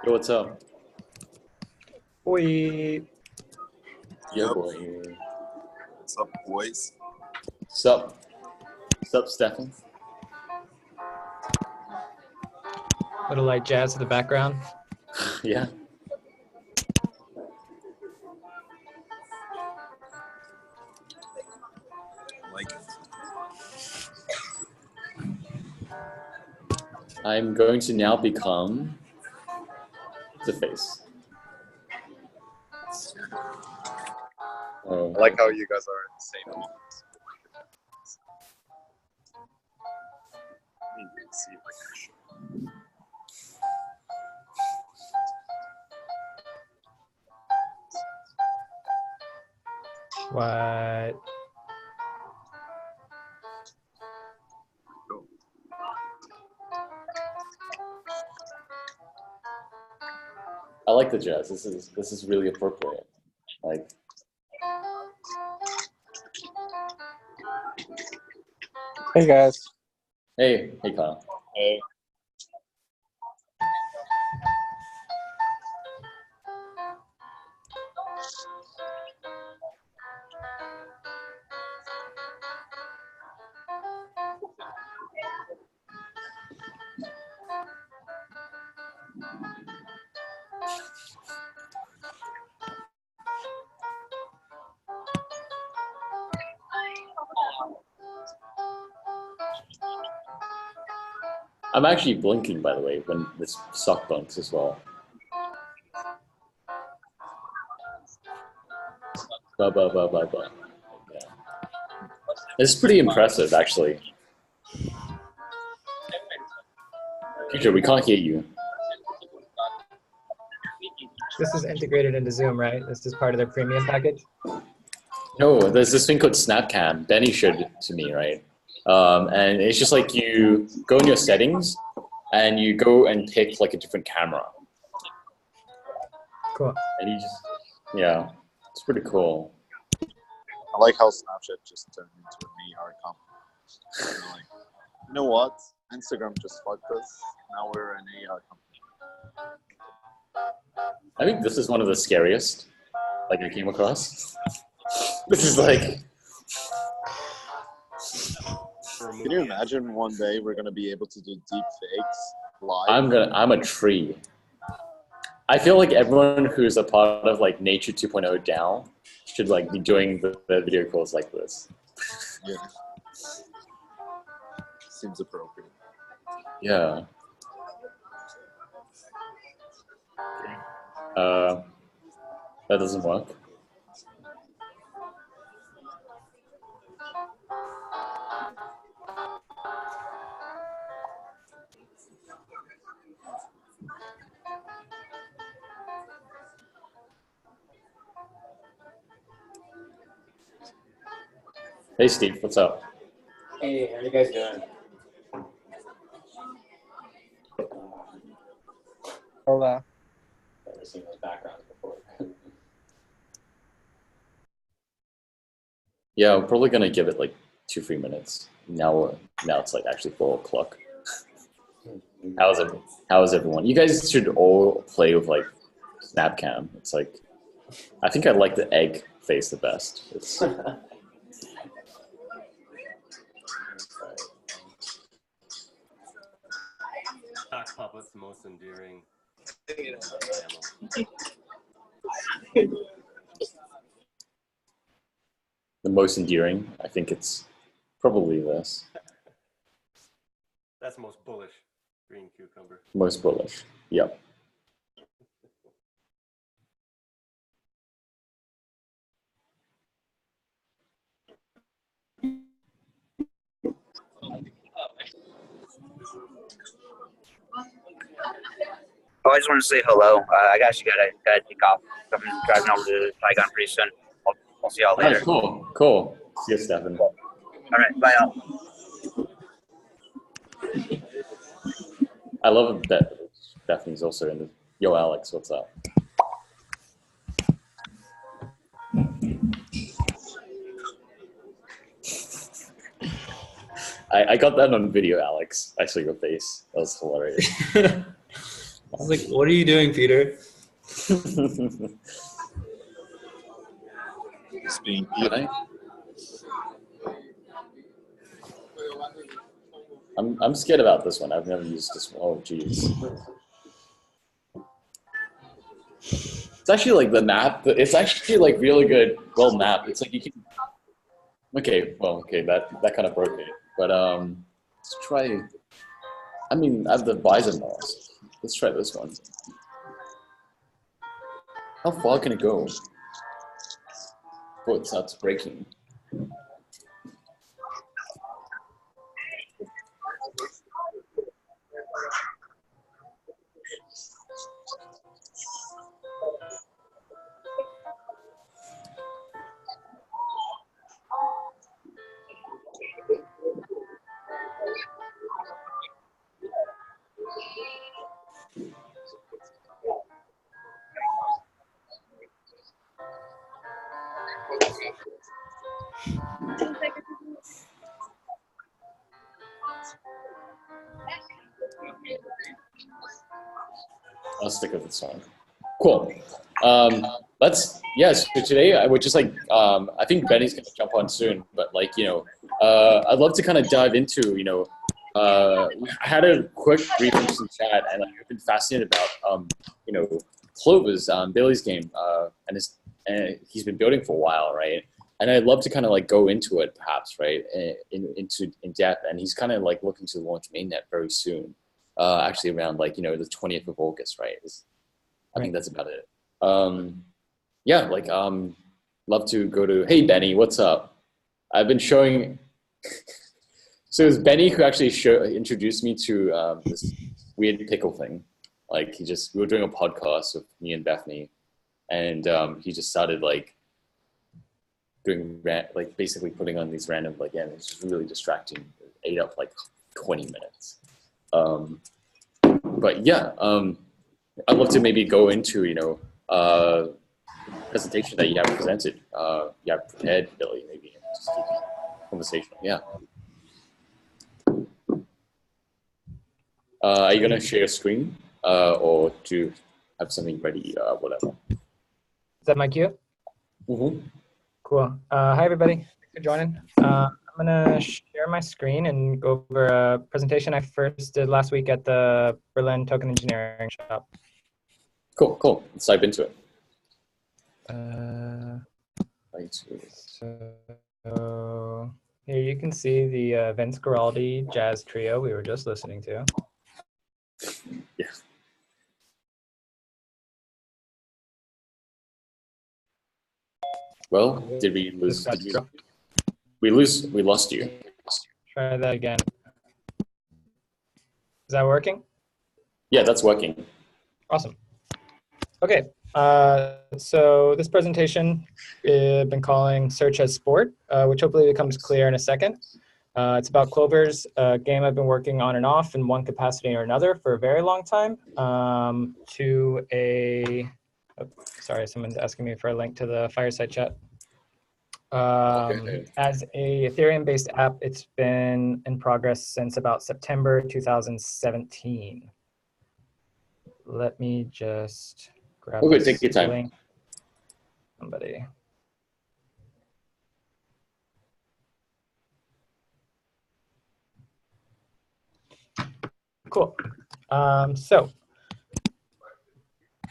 Yo, what's up? Oi. Yo, boy. What's up, boys? Sup? Sup, Stefan? Little light jazz in the background. Yeah. Like it. I'm going to now become the face. Oh. I like how you guys are in the same room. You can see like What? I like the jazz. This is really appropriate. Like, Hey guys. hey, Kyle. Hey. I'm actually blinking, by the way, when this sock bunks as well. Ba ba ba ba ba. Yeah. It's pretty impressive, actually. Peter, we can't hear you. This is integrated into Zoom, right? This is part of their premium package? No, there's this thing called Snapcam. Benny showed it to me, right? And it's just like you go in your settings and you go and pick like a different camera. Cool. And you just, yeah, it's pretty cool. I like how Snapchat just turned into an AR company. You know, like, you know what? Instagram just fucked us. Now we're an AR company. I think this is one of the scariest, like, I came across. This is like, Can you imagine one day we're gonna be able to do deep fakes live? I'm a tree. I feel like everyone who's a part of like Nature 2.0 DAO should like be doing the video calls like this. Yeah. Seems appropriate. Yeah. That doesn't work. Hey Steve, what's up? Hey, how you guys doing? Hola. Never seen those backgrounds before. Yeah, we're probably gonna give it like 2-3 minutes. Now it's like actually 4 o'clock. How is everyone? You guys should all play with like Snapcam. It's like, I think I like the egg face the best. It's Sock puppet's the most endearing the most endearing. I think it's probably this. That's the most bullish green cucumber. Most bullish. Yep. Oh, I just want to say hello. I actually gotta take off. I'm driving over to Saigon pretty soon. I'll see y'all All right, later. cool. See you, Stefan. All right, bye y'all. I love that Stephanie's also in the. Yo, Alex, what's up? I got that on video, Alex. I saw your face. That was hilarious. was like, what are you doing, Peter? Just being Can I? I'm scared about this one. I've never used this one. Oh, jeez. It's actually like the map. It's actually like really good, well mapped. It's like you can. Okay, well, okay, that kind of broke it. But let's try. I mean, I have the visor mask. Let's try this one. How far can it go before it starts breaking? I'll stick with this one. Cool. So today I would just like, I think Benny's gonna jump on soon, but like, I'd love to kind of dive into, I had a quick brief in chat and like, I've been fascinated about, Clovers, Billy's game, and he's been building for a while, right? And I'd love to kind of like go into it perhaps, right, in depth. And he's kind of like looking to launch mainnet very soon. Actually around like, the 20th of August, right? I think that's about it. Yeah, like, love to go to, hey, Benny, what's up? I've been showing, so it was Benny who actually introduced me to this weird pickle thing. Like we were doing a podcast with me and Bethany, and he just started like doing, like basically putting on these random, like, yeah, it's just really distracting. It ate up like 20 minutes. But yeah, I'd love to maybe go into, presentation that you have presented, you have prepared, Billy, maybe, and just keep it conversational. Yeah. Are you gonna share a screen, or do you have something ready, whatever? Is that my cue? Mm-hmm. Cool. Hi, everybody. Thanks for joining. I'm gonna share my screen and go over a presentation I first did last week at the Berlin Token Engineering Shop. Cool. Let's dive into it. So here you can see the Vince Guaraldi jazz trio we were just listening to. Yeah. Well, did we lose? We lost you. Try that again. Is that working? Yeah, that's working. Awesome. Okay. So this presentation I've been calling Search as Sport, which hopefully becomes clear in a second. It's about Clovers, a game I've been working on and off in one capacity or another for a very long time, sorry, someone's asking me for a link to the fireside chat. Okay. As a Ethereum-based app, it's been in progress since about September 2017. Let me just grab Okay, take your time. link. Somebody. Cool. So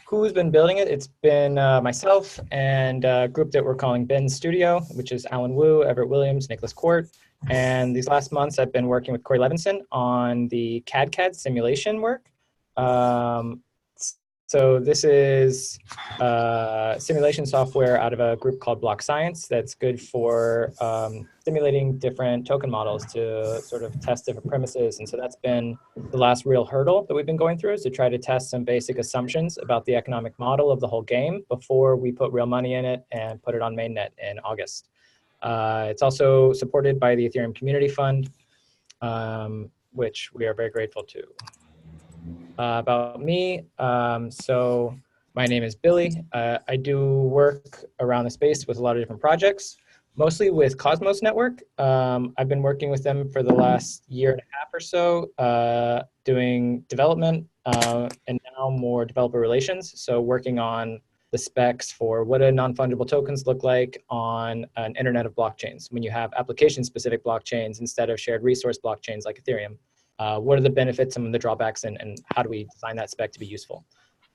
who's been building it? It's been myself and a group that we're calling Ben's Studio, which is Alan Wu, Everett Williams, Nicholas Quart. And these last months, I've been working with Corey Levinson on the CAD simulation work. So this is simulation software out of a group called Block Science that's good for simulating different token models to sort of test different premises. And so that's been the last real hurdle that we've been going through, is to try to test some basic assumptions about the economic model of the whole game before we put real money in it and put it on mainnet in August. It's also supported by the Ethereum Community Fund, which we are very grateful to. About me, so my name is Billy. I do work around the space with a lot of different projects. Mostly with Cosmos Network. I've been working with them for the last year and a half or so, doing development and now more developer relations. So working on the specs for what do non-fungible tokens look like on an internet of blockchains when you have application-specific blockchains instead of shared resource blockchains like Ethereum. What are the benefits and the drawbacks, and how do we design that spec to be useful?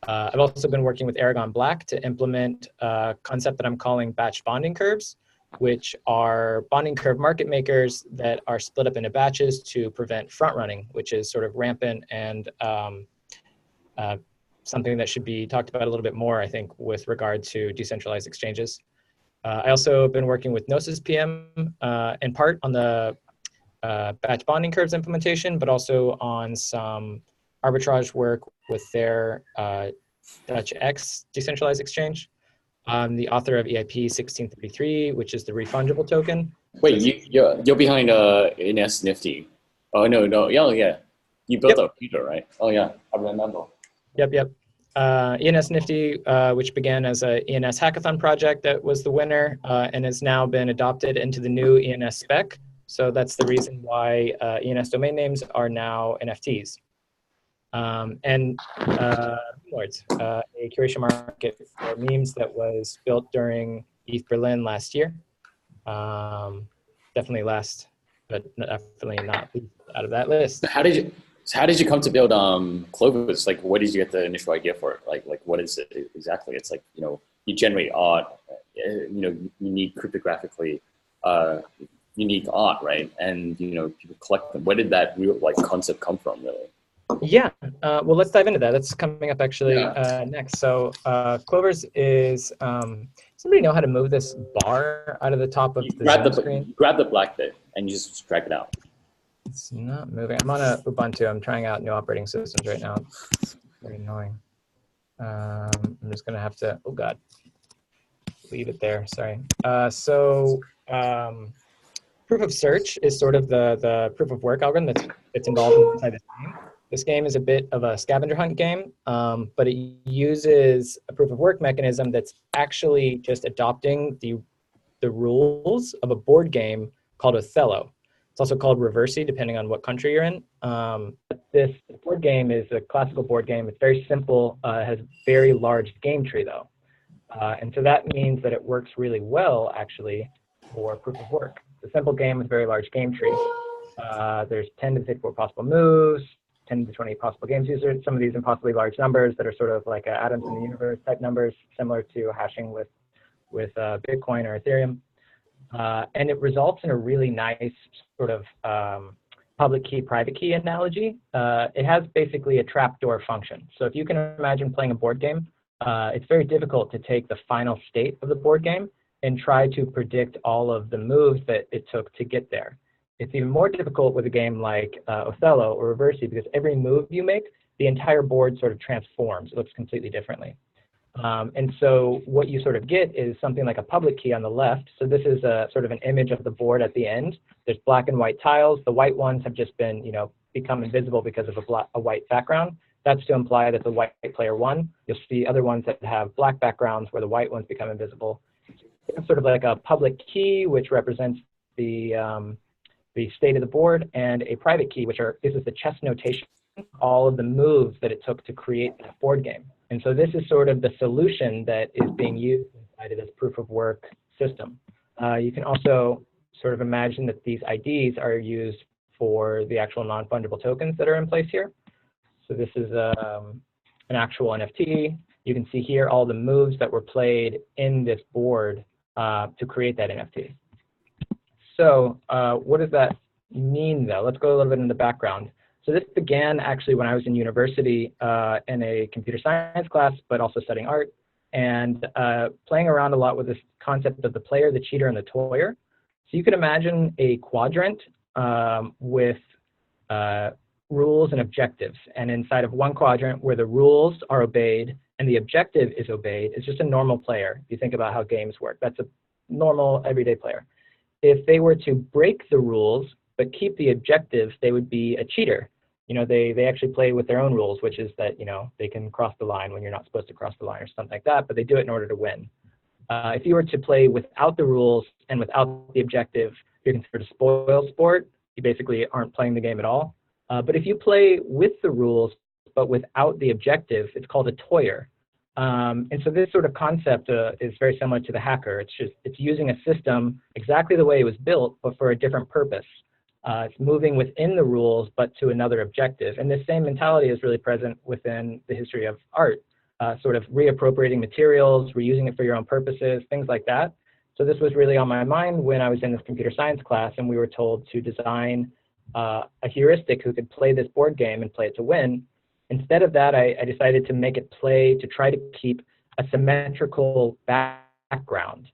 I've also been working with Aragon Black to implement a concept that I'm calling batch bonding curves, which are bonding curve market makers that are split up into batches to prevent front running, which is sort of rampant and something that should be talked about a little bit more, I think, with regard to decentralized exchanges. I also have been working with Gnosis PM in part on the batch bonding curves implementation, but also on some arbitrage work with their Dutch X decentralized exchange. I'm the author of EIP 1633, which is the refungible token. Wait, you're behind NS Nifty. Oh no, yeah. You built a computer, right? Oh yeah, I remember. Yep. ENS Nifty, which began as a ENS hackathon project that was the winner and has now been adopted into the new ENS spec. So that's the reason why ENS domain names are now NFTs. And Lords, a curation market for memes that was built during ETH Berlin last year. Definitely last, but definitely not least out of that list. How did you come to build Clovers? Like, what did you get the initial idea for it? Like what is it exactly? It's like, you generate art, you need cryptographically unique art, right? And people collect them. Where did that real concept come from, really? Yeah, well, let's dive into that. That's coming up actually next. So Clovers is, somebody know how to move this bar out of the top of the screen? Grab the black bit and you just drag it out. It's not moving. I'm on a Ubuntu. I'm trying out new operating systems right now. It's very annoying. I'm just gonna have to, oh God, leave it there, sorry. Proof of search is sort of the proof of work algorithm that's involved inside this game. This game is a bit of a scavenger hunt game, but it uses a proof of work mechanism that's actually just adopting the rules of a board game called Othello. It's also called Reversey, depending on what country you're in. This board game is a classical board game. It's very simple, has a very large game tree though. And so that means that it works really well actually for proof of work. It's a simple game with a very large game tree. There's 10 to the 54 possible moves, 10 to 20 possible games users, some of these impossibly large numbers that are sort of like atoms in the universe type numbers, similar to hashing with Bitcoin or Ethereum. And it results in a really nice sort of public key, private key analogy. It has basically a trapdoor function. So if you can imagine playing a board game, it's very difficult to take the final state of the board game and try to predict all of the moves that it took to get there. It's even more difficult with a game like Othello or Reversey, because every move you make, the entire board sort of transforms. It looks completely differently. And so what you sort of get is something like a public key on the left. So this is a sort of an image of the board at the end. There's black and white tiles. The white ones have just been, become invisible because of a white background. That's to imply that the white player won. You'll see other ones that have black backgrounds where the white ones become invisible. It's sort of like a public key, which represents the state of the board, and a private key, this is the chess notation, all of the moves that it took to create that board game. And so this is sort of the solution that is being used inside of this proof of work system. You can also sort of imagine that these IDs are used for the actual non-fungible tokens that are in place here. So this is an actual NFT. You can see here all the moves that were played in this board to create that NFT. So what does that mean, though? Let's go a little bit in the background. So this began actually when I was in university in a computer science class, but also studying art, and playing around a lot with this concept of the player, the cheater, and the toyer. So you could imagine a quadrant with rules and objectives. And inside of one quadrant where the rules are obeyed and the objective is obeyed, it's just a normal player. If you think about how games work, that's a normal everyday player. If they were to break the rules but keep the objectives, they would be a cheater. They actually play with their own rules, which is that, they can cross the line when you're not supposed to cross the line or something like that, but they do it in order to win. If you were to play without the rules and without the objective, you're considered a spoil sport. You basically aren't playing the game at all. But if you play with the rules but without the objective, it's called a toyer. And so this sort of concept is very similar to the hacker. It's using a system exactly the way it was built, but for a different purpose. It's moving within the rules, but to another objective. And this same mentality is really present within the history of art, sort of reappropriating materials, reusing it for your own purposes, things like that. So this was really on my mind when I was in this computer science class, and we were told to design a heuristic who could play this board game and play it to win. Instead of that, I decided to make it play to try to keep a symmetrical background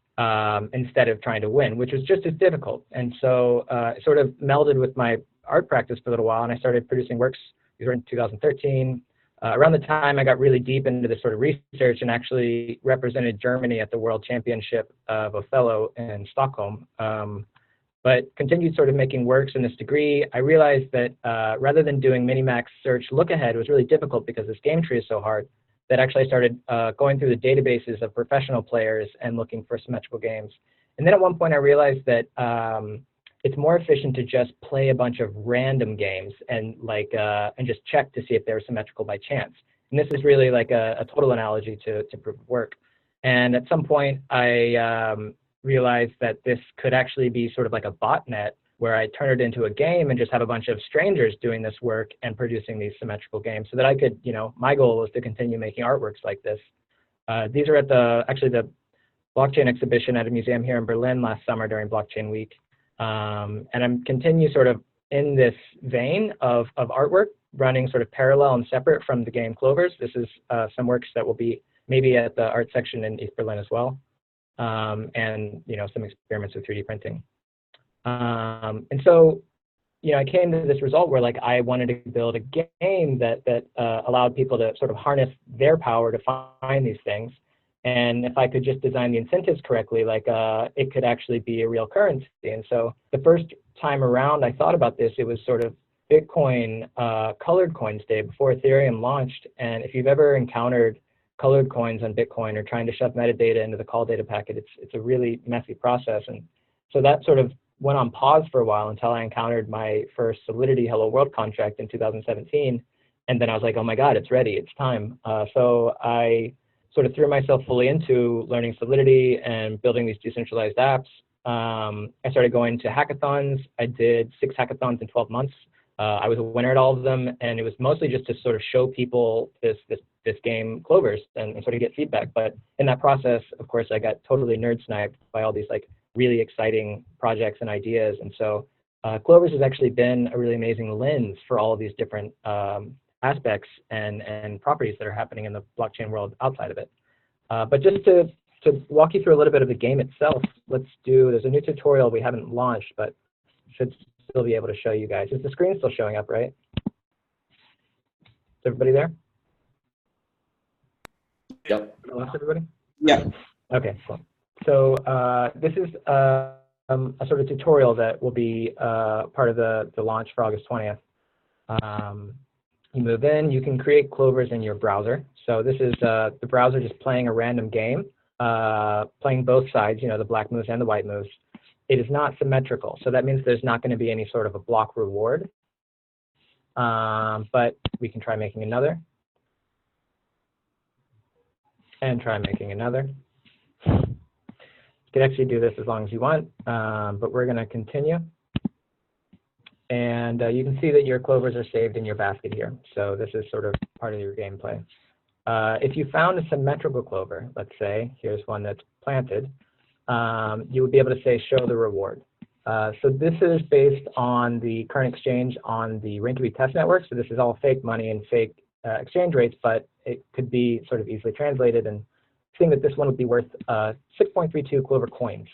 instead of trying to win, which was just as difficult. And so it sort of melded with my art practice for a little while, and I started producing works. These were in 2013. Around the time I got really deep into this sort of research and actually represented Germany at the World Championship of Othello in Stockholm. But continued sort of making works in this degree. I realized that rather than doing Minimax search look ahead was really difficult because this game tree is so hard, that actually I started going through the databases of professional players and looking for symmetrical games. And then at one point I realized that it's more efficient to just play a bunch of random games and and just check to see if they're symmetrical by chance. And this is really like a total analogy to proof of work. And at some point I realized that this could actually be sort of like a botnet where I turn it into a game and just have a bunch of strangers doing this work and producing these symmetrical games so that I could, my goal was to continue making artworks like this. These are at the blockchain exhibition at a museum here in Berlin last summer during Blockchain Week. And I'm continue sort of in this vein of artwork, running sort of parallel and separate from the game Clovers. This is some works that will be maybe at the art section in East Berlin as well. And some experiments with 3D printing. And so, I came to this result where I wanted to build a game that allowed people to sort of harness their power to find these things. And if I could just design the incentives correctly, it could actually be a real currency. And so the first time around I thought about this, it was sort of Bitcoin colored coins day before Ethereum launched. And if you've ever encountered colored coins on Bitcoin or trying to shove metadata into the call data packet, it's a really messy process. And so that sort of went on pause for a while until I encountered my first Solidity Hello World contract in 2017. And then I was like, oh my God, it's ready, it's time. So I sort of threw myself fully into learning Solidity and building these decentralized apps. I started going to hackathons. I did 6 hackathons in 12 months. I was a winner at all of them, and it was mostly just to sort of show people this game Clovers and sort of get feedback. But in that process, of course, I got totally nerd sniped by all these really exciting projects and ideas. And so Clovers has actually been a really amazing lens for all of these different aspects and properties that are happening in the blockchain world outside of it. But just to walk you through a little bit of the game itself, there's a new tutorial we haven't launched, but should still be able to show you guys. Is the screen still showing up, right? Is everybody there? Yep. Lost everybody? Yeah. Okay, cool. So this is a sort of tutorial that will be part of the launch for August 20th. You move in, you can create Clovers in your browser. So this is the browser just playing a random game, playing both sides, the black moves and the white moves. It is not symmetrical, so that means there's not going to be any sort of a block reward. But we can try making another. And try making another. You can actually do this as long as you want, but we're going to continue. And you can see that your Clovers are saved in your basket here. So this is sort of part of your gameplay. If you found a symmetrical Clover, let's say, here's one that's planted, you would be able to say, show the reward. So this is based on the current exchange on the Rennekamp test network. So this is all fake money and fake exchange rates, but it could be sort of easily translated. And seeing that this one would be worth 6.32 Clover coins.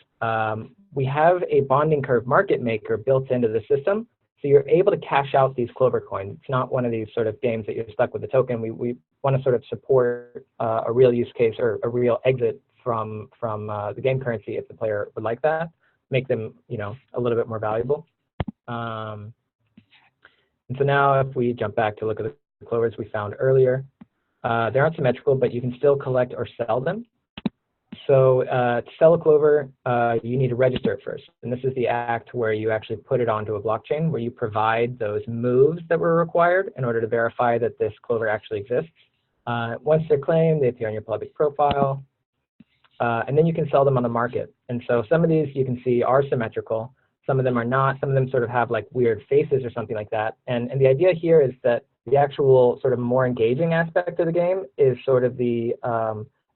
We have a bonding curve market maker built into the system. So you're able to cash out these Clover coins. It's not one of these sort of games that you're stuck with the token. We want to sort of support a real use case or a real exit from the game currency if the player would like that, make them a little bit more valuable. And so now if we jump back to look at the Clovers we found earlier, they aren't symmetrical, but you can still collect or sell them. So to sell a Clover, you need to register it first. And this is the act where you actually put it onto a blockchain, where you provide those moves that were required in order to verify that this Clover actually exists. Once they're claimed, they appear on your public profile. And then you can sell them on the market. And so some of these you can see are symmetrical. Some of them are not. Some of them sort of have like weird faces or something like that. And the idea here is that the actual sort of more engaging aspect of the game is sort of the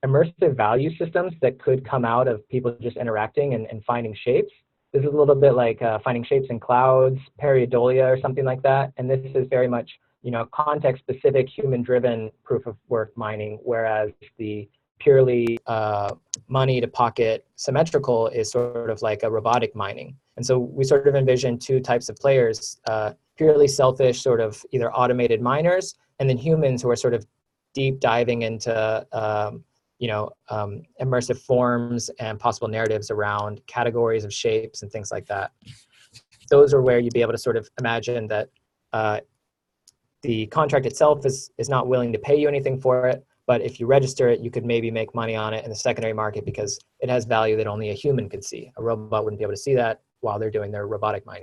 immersive value systems that could come out of people just interacting and finding shapes. This is a little bit like finding shapes in clouds, pareidolia or something like that. And this is very much, you know, context-specific, human-driven proof of work mining, whereas the purely money-to-pocket symmetrical is sort of like a robotic mining. And so we sort of envision two types of players, purely selfish sort of either automated miners, and then humans who are sort of deep diving into immersive forms and possible narratives around categories of shapes and things like that. Those are where you'd be able to sort of imagine that the contract itself is not willing to pay you anything for it, but if you register it, you could maybe make money on it in the secondary market because it has value that only a human could see. A robot wouldn't be able to see that while they're doing their robotic mining.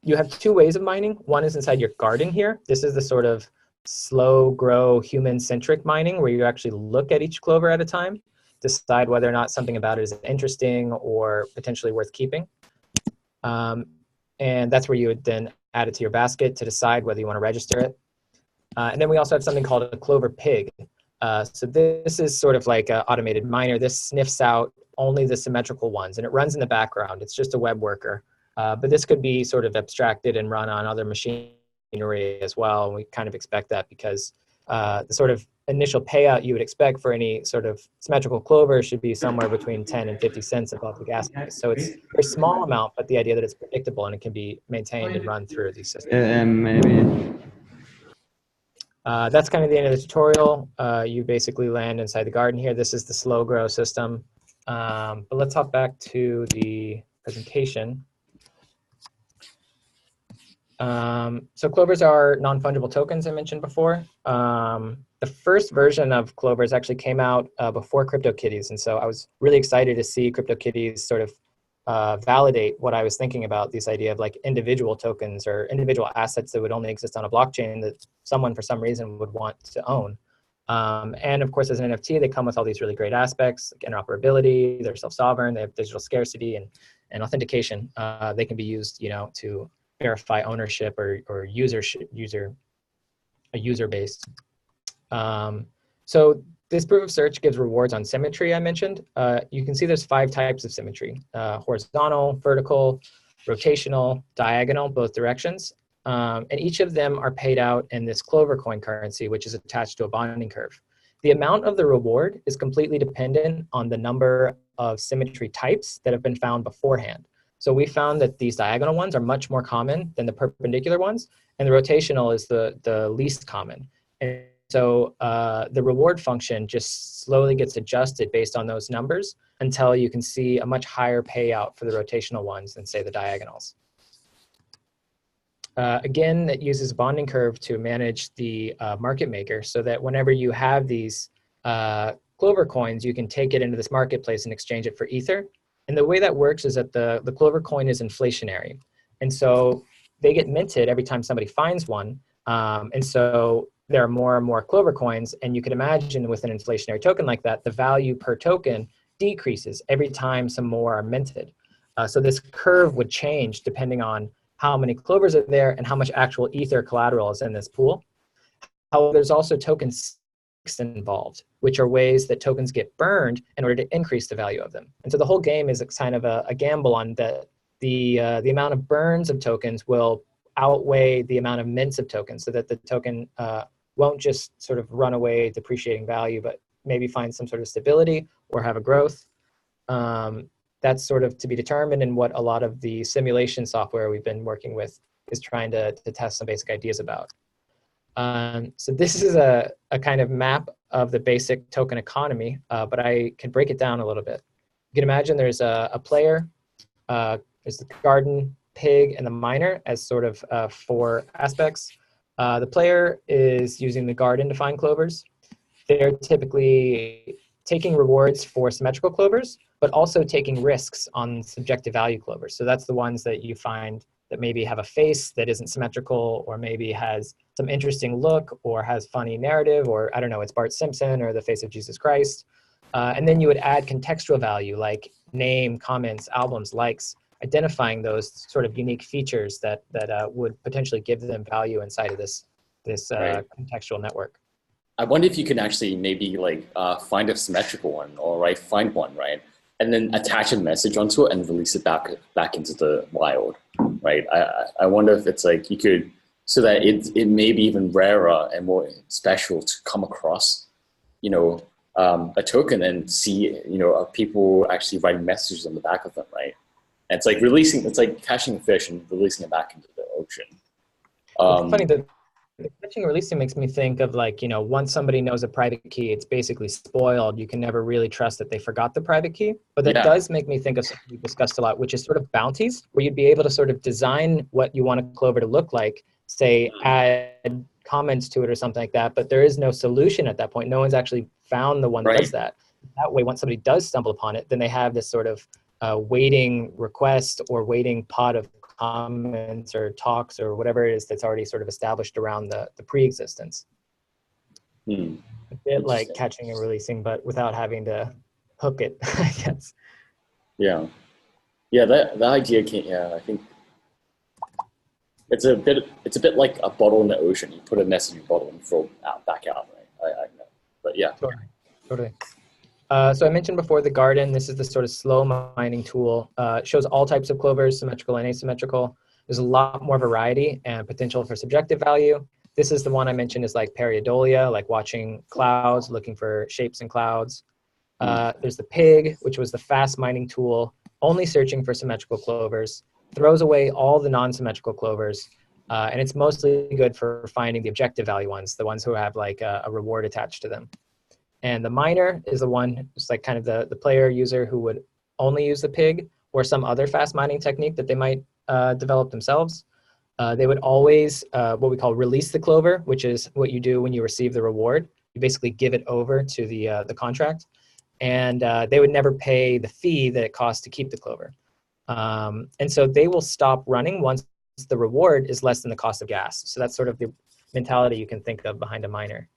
You have two ways of mining. One is inside your garden here. This is the sort of slow grow human-centric mining where you actually look at each clover at a time, decide whether or not something about it is interesting or potentially worth keeping. And that's where you would then add it to your basket to decide whether you want to register it. And then we also have something called a clover pig. So this is sort of like an automated miner. This sniffs out only the symmetrical ones, and it runs in the background. It's just a web worker. But this could be sort of abstracted and run on other machinery as well. And we kind of expect that because the sort of initial payout you would expect for any sort of symmetrical clover should be somewhere between 10 and 50 cents above the gas price. So it's a very small amount, but the idea that it's predictable and it can be maintained and run through these systems. That's kind of the end of the tutorial. You basically land inside the garden here. This is the slow grow system. But let's hop back to the presentation. So Clovers are non-fungible tokens I mentioned before. The first version of Clovers actually came out before CryptoKitties. And so I was really excited to see CryptoKitties sort of validate what I was thinking about, this idea of like individual tokens or individual assets that would only exist on a blockchain that someone for some reason would want to own. And of course, as an NFT, they come with all these really great aspects, like interoperability, they're self-sovereign, they have digital scarcity and authentication. They can be used, you know, to verify ownership or user base. So this proof of search gives rewards on symmetry I mentioned. You can see there's 5 types of symmetry: horizontal, vertical, rotational, diagonal, both directions. And each of them are paid out in this Clover coin currency, which is attached to a bonding curve. The amount of the reward is completely dependent on the number of symmetry types that have been found beforehand. So we found that these diagonal ones are much more common than the perpendicular ones, and the rotational is the least common. And so the reward function just slowly gets adjusted based on those numbers until you can see a much higher payout for the rotational ones than, say, the diagonals. Again, it uses a bonding curve to manage the market maker so that whenever you have these Clover coins, you can take it into this marketplace and exchange it for Ether. And the way that works is that the Clover coin is inflationary. And so they get minted every time somebody finds one. And so there are more and more Clover coins. And you can imagine with an inflationary token like that, the value per token decreases every time some more are minted. So this curve would change depending on how many Clovers are there and how much actual Ether collateral is in this pool. However, there's also tokens involved, which are ways that tokens get burned in order to increase the value of them. And so the whole game is kind of a gamble on that the amount of burns of tokens will outweigh the amount of mints of tokens so that the token won't just sort of run away depreciating value, but maybe find some sort of stability or have a growth. That's sort of to be determined, and what a lot of the simulation software we've been working with is trying to test some basic ideas about. So this is a kind of map of the basic token economy, but I can break it down a little bit. You can imagine there's a player, there's the garden, pig, and the miner as sort of 4 aspects. The player is using the garden to find Clovers. They're typically taking rewards for symmetrical clovers, but also taking risks on subjective value clovers. So that's the ones that you find that maybe have a face that isn't symmetrical, or maybe has some interesting look, or has funny narrative, or I don't know, it's Bart Simpson or the face of Jesus Christ. And then you would add contextual value like name, comments, albums, likes, identifying those sort of unique features that would potentially give them value inside of this Right. contextual network. I wonder if you can actually maybe like find a symmetrical one, or find one, right? And then attach a message onto it and release it back into the wild, right? I wonder if it's like you could, so that it may be even rarer and more special to come across, a token and see, people actually writing messages on the back of them, right? And it's like it's like catching a fish and releasing it back into the ocean. It's funny that the catching and releasing makes me think of like, once somebody knows a private key, it's basically spoiled. You can never really trust that they forgot the private key. But that does make me think of something we discussed a lot, which is sort of bounties, where you'd be able to sort of design what you want a clover to look like, say add comments to it or something like that, but there is no solution at that point. No one's actually found the one that does that. That way, once somebody does stumble upon it, then they have this sort of waiting request or waiting pot of comments or talks or whatever it is that's already sort of established around the pre-existence. A bit like catching and releasing, but without having to hook it, I guess. Yeah, that idea can't. Yeah, I think it's a bit like a bottle in the ocean. You put a messaging bottle and throw back out, right? I know, but yeah, totally. So I mentioned before the garden. This is the sort of slow mining tool. It shows all types of clovers, symmetrical and asymmetrical. There's a lot more variety and potential for subjective value. This is the one I mentioned is like pareidolia, like watching clouds, looking for shapes in clouds. There's the pig, which was the fast mining tool, only searching for symmetrical clovers, throws away all the non-symmetrical clovers, and it's mostly good for finding the objective value ones, the ones who have like a reward attached to them. And the miner is the one, it's like kind of the player user who would only use the pig or some other fast mining technique that they might develop themselves. They would always, what we call release the clover, which is what you do when you receive the reward. You basically give it over to the contract, and they would never pay the fee that it costs to keep the clover. And so they will stop running once the reward is less than the cost of gas. So that's sort of the mentality you can think of behind a miner.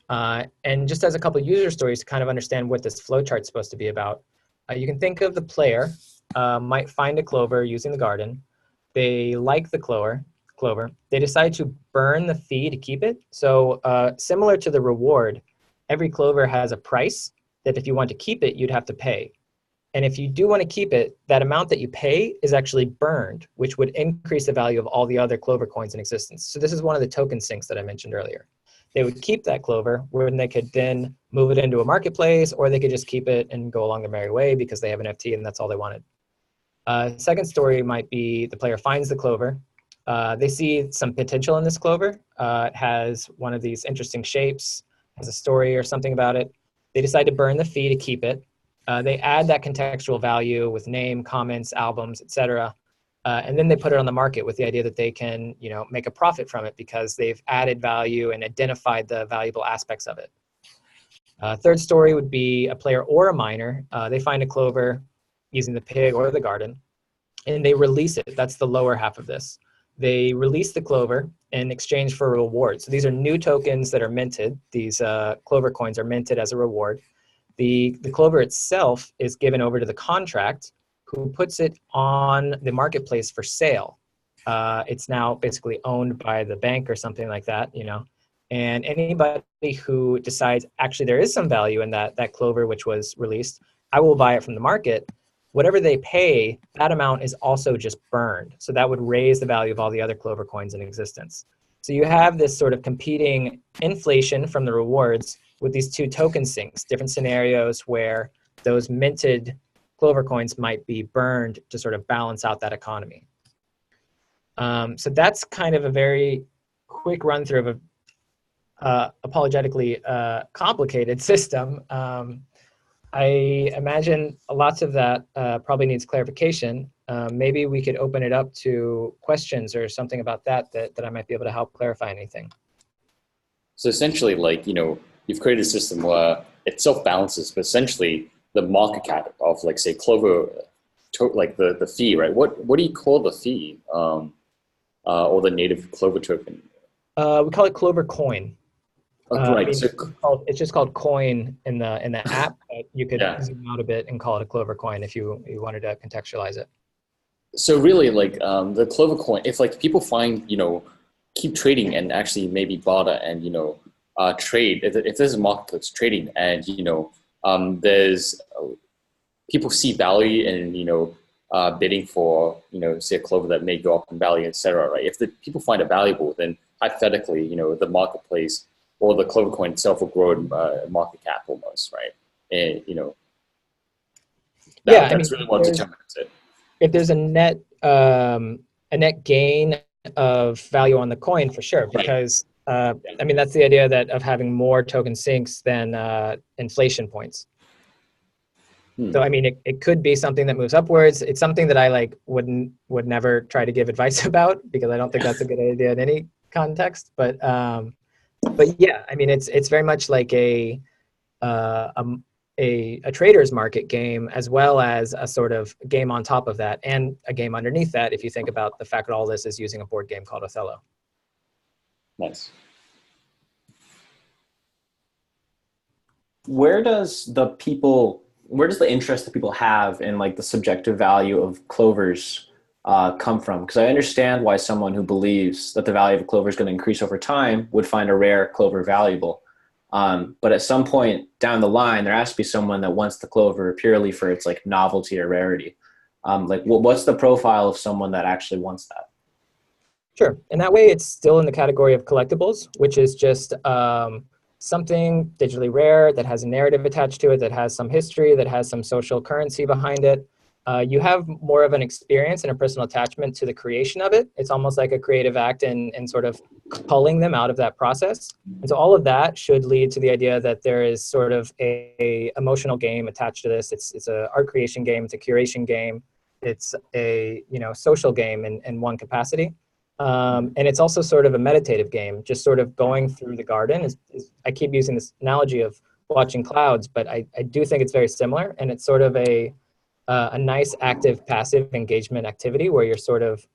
And just as a couple of user stories to kind of understand what this flowchart is supposed to be about, you can think of the player might find a clover using the garden. They like the clover. They decide to burn the fee to keep it. So similar to the reward, every clover has a price that if you want to keep it, you'd have to pay. And if you do want to keep it, that amount that you pay is actually burned, which would increase the value of all the other clover coins in existence. So this is one of the token sinks that I mentioned earlier. They would keep that clover, when they could then move it into a marketplace, or they could just keep it and go along their merry way because they have an FT and that's all they wanted. Second story might be the player finds the clover. They see some potential in this clover. It has one of these interesting shapes, has a story or something about it. They decide to burn the fee to keep it. They add that contextual value with name, comments, albums, etc. And then they put it on the market with the idea that they can, make a profit from it because they've added value and identified the valuable aspects of it. Third story would be a player or a miner. They find a clover using the pig or the garden, and they release it. That's the lower half of this. They release the clover in exchange for a reward. So these are new tokens that are minted. These clover coins are minted as a reward. The clover itself is given over to the contract, who puts it on the marketplace for sale. It's now basically owned by the bank or something like that, and anybody who decides actually there is some value in that clover which was released, I will buy it from the market. Whatever they pay, that amount is also just burned. So that would raise the value of all the other clover coins in existence. So you have this sort of competing inflation from the rewards with these two token sinks, different scenarios where those minted clover coins might be burned to sort of balance out that economy. So that's kind of a very quick run through of a apologetically complicated system. I imagine lots of that probably needs clarification. Maybe we could open it up to questions or something about that I might be able to help clarify anything. So essentially, you've created a system where it self-balances, but essentially the market cap of, like, say, Clover, like the fee, right? What do you call the fee, or the native Clover token? We call it Clover Coin. Right. It's just called Coin in the app, but you could Yeah. zoom out a bit and call it a Clover Coin if you wanted to contextualize it. So really, like, the Clover coin, if, like, people find, keep trading and actually maybe barter and, trade, if there's a marketplace trading and, there's people see value in, bidding for, say, a Clover that may go up in value, etc. Right? If the people find it valuable, then hypothetically, the marketplace or the Clover coin itself will grow in market cap almost, right? And, that's really what determines it. If there's a net gain of value on the coin, for sure, because that's the idea of having more token sinks than inflation points. So it could be something that moves upwards. It's something that I would never try to give advice about, because I don't think that's a good idea in any context. But yeah, it's very much like a trader's market game, as well as a sort of game on top of that, and a game underneath that, if you think about the fact that all this is using a board game called Othello. Nice. Where does the interest that people have in, like, the subjective value of Clovers come from? Because I understand why someone who believes that the value of a Clover is going to increase over time would find a rare Clover valuable. But at some point down the line, there has to be someone that wants the Clover purely for its, like, novelty or rarity. What's the profile of someone that actually wants that? Sure. In that way, it's still in the category of collectibles, which is just something digitally rare that has a narrative attached to it, that has some history, that has some social currency behind it. You have more of an experience and a personal attachment to the creation of it. It's almost like a creative act in sort of culling them out of that process. And so all of that should lead to the idea that there is sort of a emotional game attached to this. It's a art creation game, it's a curation game, it's a social game in one capacity. And it's also sort of a meditative game, just sort of going through the garden. I keep using this analogy of watching clouds, but I do think it's very similar, and it's sort of a nice active passive engagement activity where you're sort of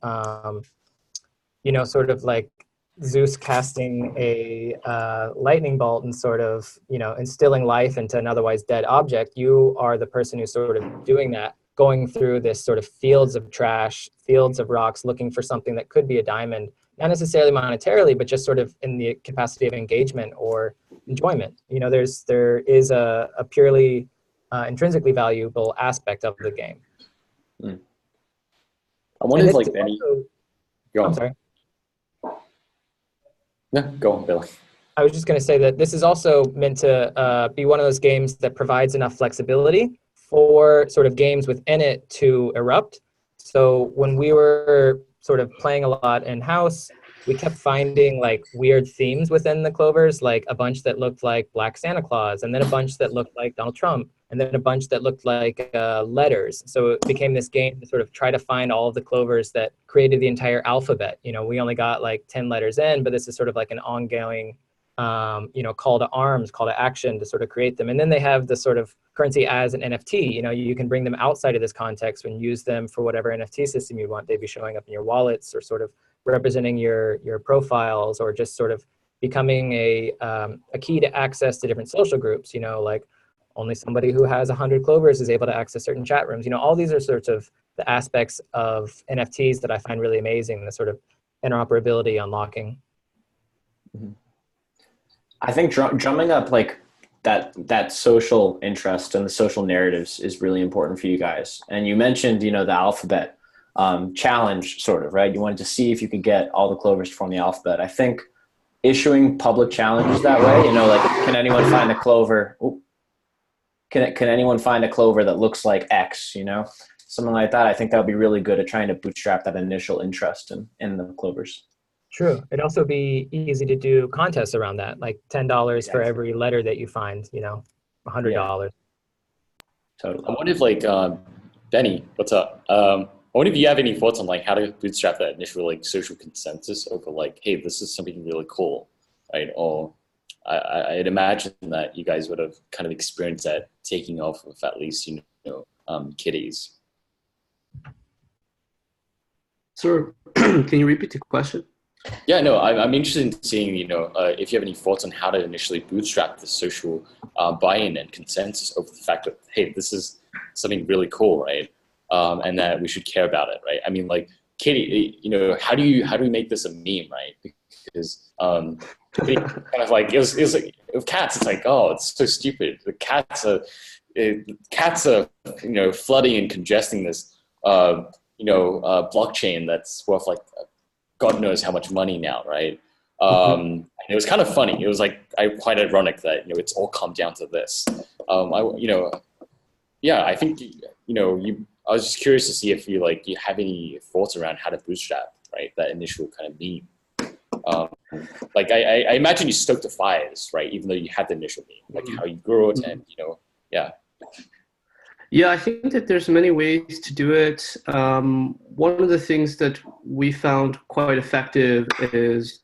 sort of like Zeus casting a lightning bolt and sort of instilling life into an otherwise dead object. You are the person who's sort of doing that, going through this sort of fields of trash, fields of rocks, looking for something that could be a diamond, not necessarily monetarily, but just sort of in the capacity of engagement or enjoyment. There is a purely intrinsically valuable aspect of the game. I wonder if, like, Benny. Go on. I'm sorry. No, go on, Billy. I was just going to say that this is also meant to be one of those games that provides enough flexibility for sort of games within it to erupt. So when we were sort of playing a lot in-house, we kept finding, like, weird themes within the Clovers, like a bunch that looked like Black Santa Claus, and then a bunch that looked like Donald Trump, and then a bunch that looked like letters. So it became this game to sort of try to find all of the Clovers that created the entire alphabet. We only got like 10 letters in, but this is sort of like an ongoing call to arms, call to action to sort of create them. And then they have the sort of currency as an NFT. You can bring them outside of this context and use them for whatever NFT system you want. They'd be showing up in your wallets, or sort of representing your profiles, or just sort of becoming a key to access to different social groups. Like only somebody who has 100 Clovers is able to access certain chat rooms. All these are sorts of the aspects of NFTs that I find really amazing, the sort of interoperability unlocking. Mm-hmm. I think drumming up like that social interest and the social narratives is really important for you guys. And you mentioned, the alphabet challenge, sort of, right? You wanted to see if you could get all the Clovers to form the alphabet. I think issuing public challenges that way, like, can anyone find a Clover? Can anyone find a Clover that looks like X? Something like that. I think that would be really good at trying to bootstrap that initial interest in the Clovers. True. It'd also be easy to do contests around that, like $10 for every letter that you find, $100. Yeah. Totally. I wonder if, like, Benny, what's up? I wonder if you have any thoughts on, like, how to bootstrap that initial, like, social consensus over, like, hey, this is something really cool, right? Or I'd imagine that you guys would have kind of experienced that taking off of at least, kitties. So, can you repeat the question? Yeah, no, I'm interested in seeing, if you have any thoughts on how to initially bootstrap the social buy-in and consensus over the fact that, hey, this is something really cool, right? And that we should care about it, right? I mean, like, Katie, how do we make this a meme, right? Because Katie kind of like it was like with cats, it's like, oh, it's so stupid. The cats are flooding and congesting this blockchain that's worth like God knows how much money now, right? It was kind of funny. It was like quite ironic that it's all come down to this. I think I was just curious to see if you have any thoughts around how to bootstrap, right? That initial kind of meme. I imagine you stoked the fires, right? Even though you had the initial meme, like how you grew it, and yeah. Yeah, I think that there's many ways to do it. One of the things that we found quite effective is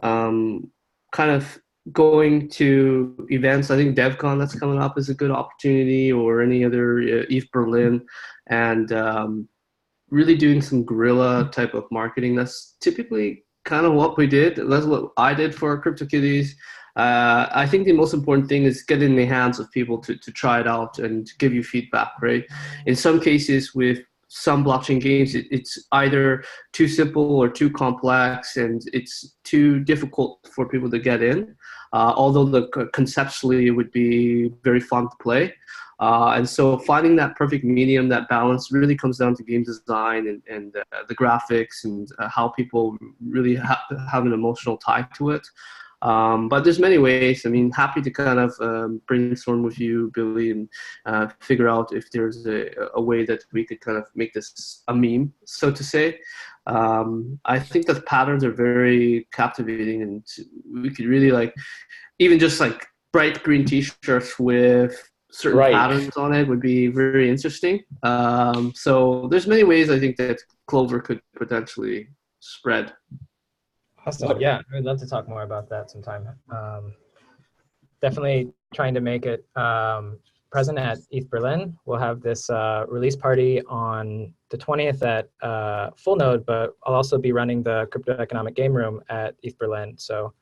kind of going to events. I think DevCon that's coming up is a good opportunity, or any other ETH Berlin, and really doing some guerrilla type of marketing. That's typically kind of what we did. That's what I did for CryptoKitties. I think the most important thing is get in the hands of people to try it out and give you feedback, right? In some cases with some blockchain games, it's either too simple or too complex, and it's too difficult for people to get in, although conceptually it would be very fun to play. And so finding that perfect medium, that balance, really comes down to game design and the graphics, and how people really have an emotional tie to it. But there's many ways. I mean, happy to kind of brainstorm with you, Billy, and figure out if there's a way that we could kind of make this a meme, so to say. I think that patterns are very captivating, and we could really even just bright green t-shirts with certain patterns on it would be very interesting. So there's many ways I think that Clover could potentially spread. Awesome. Yeah, I'd love to talk more about that sometime. Definitely trying to make it present at ETH Berlin. We'll have this release party on the 20th at Full Node, but I'll also be running the Crypto Economic Game Room at ETH Berlin. So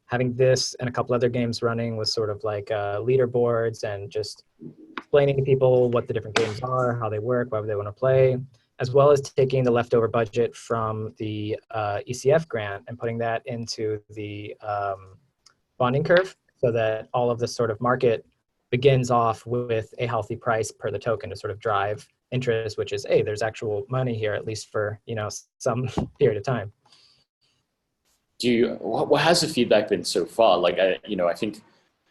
having this and a couple other games running with sort of leaderboards and just explaining to people what the different games are, how they work, why they want to play, as well as taking the leftover budget from the ECF grant and putting that into the bonding curve, so that all of this sort of market begins off with a healthy price per the token to sort of drive interest, which is, hey, there's actual money here, at least for some period of time. What has the feedback been so far? I think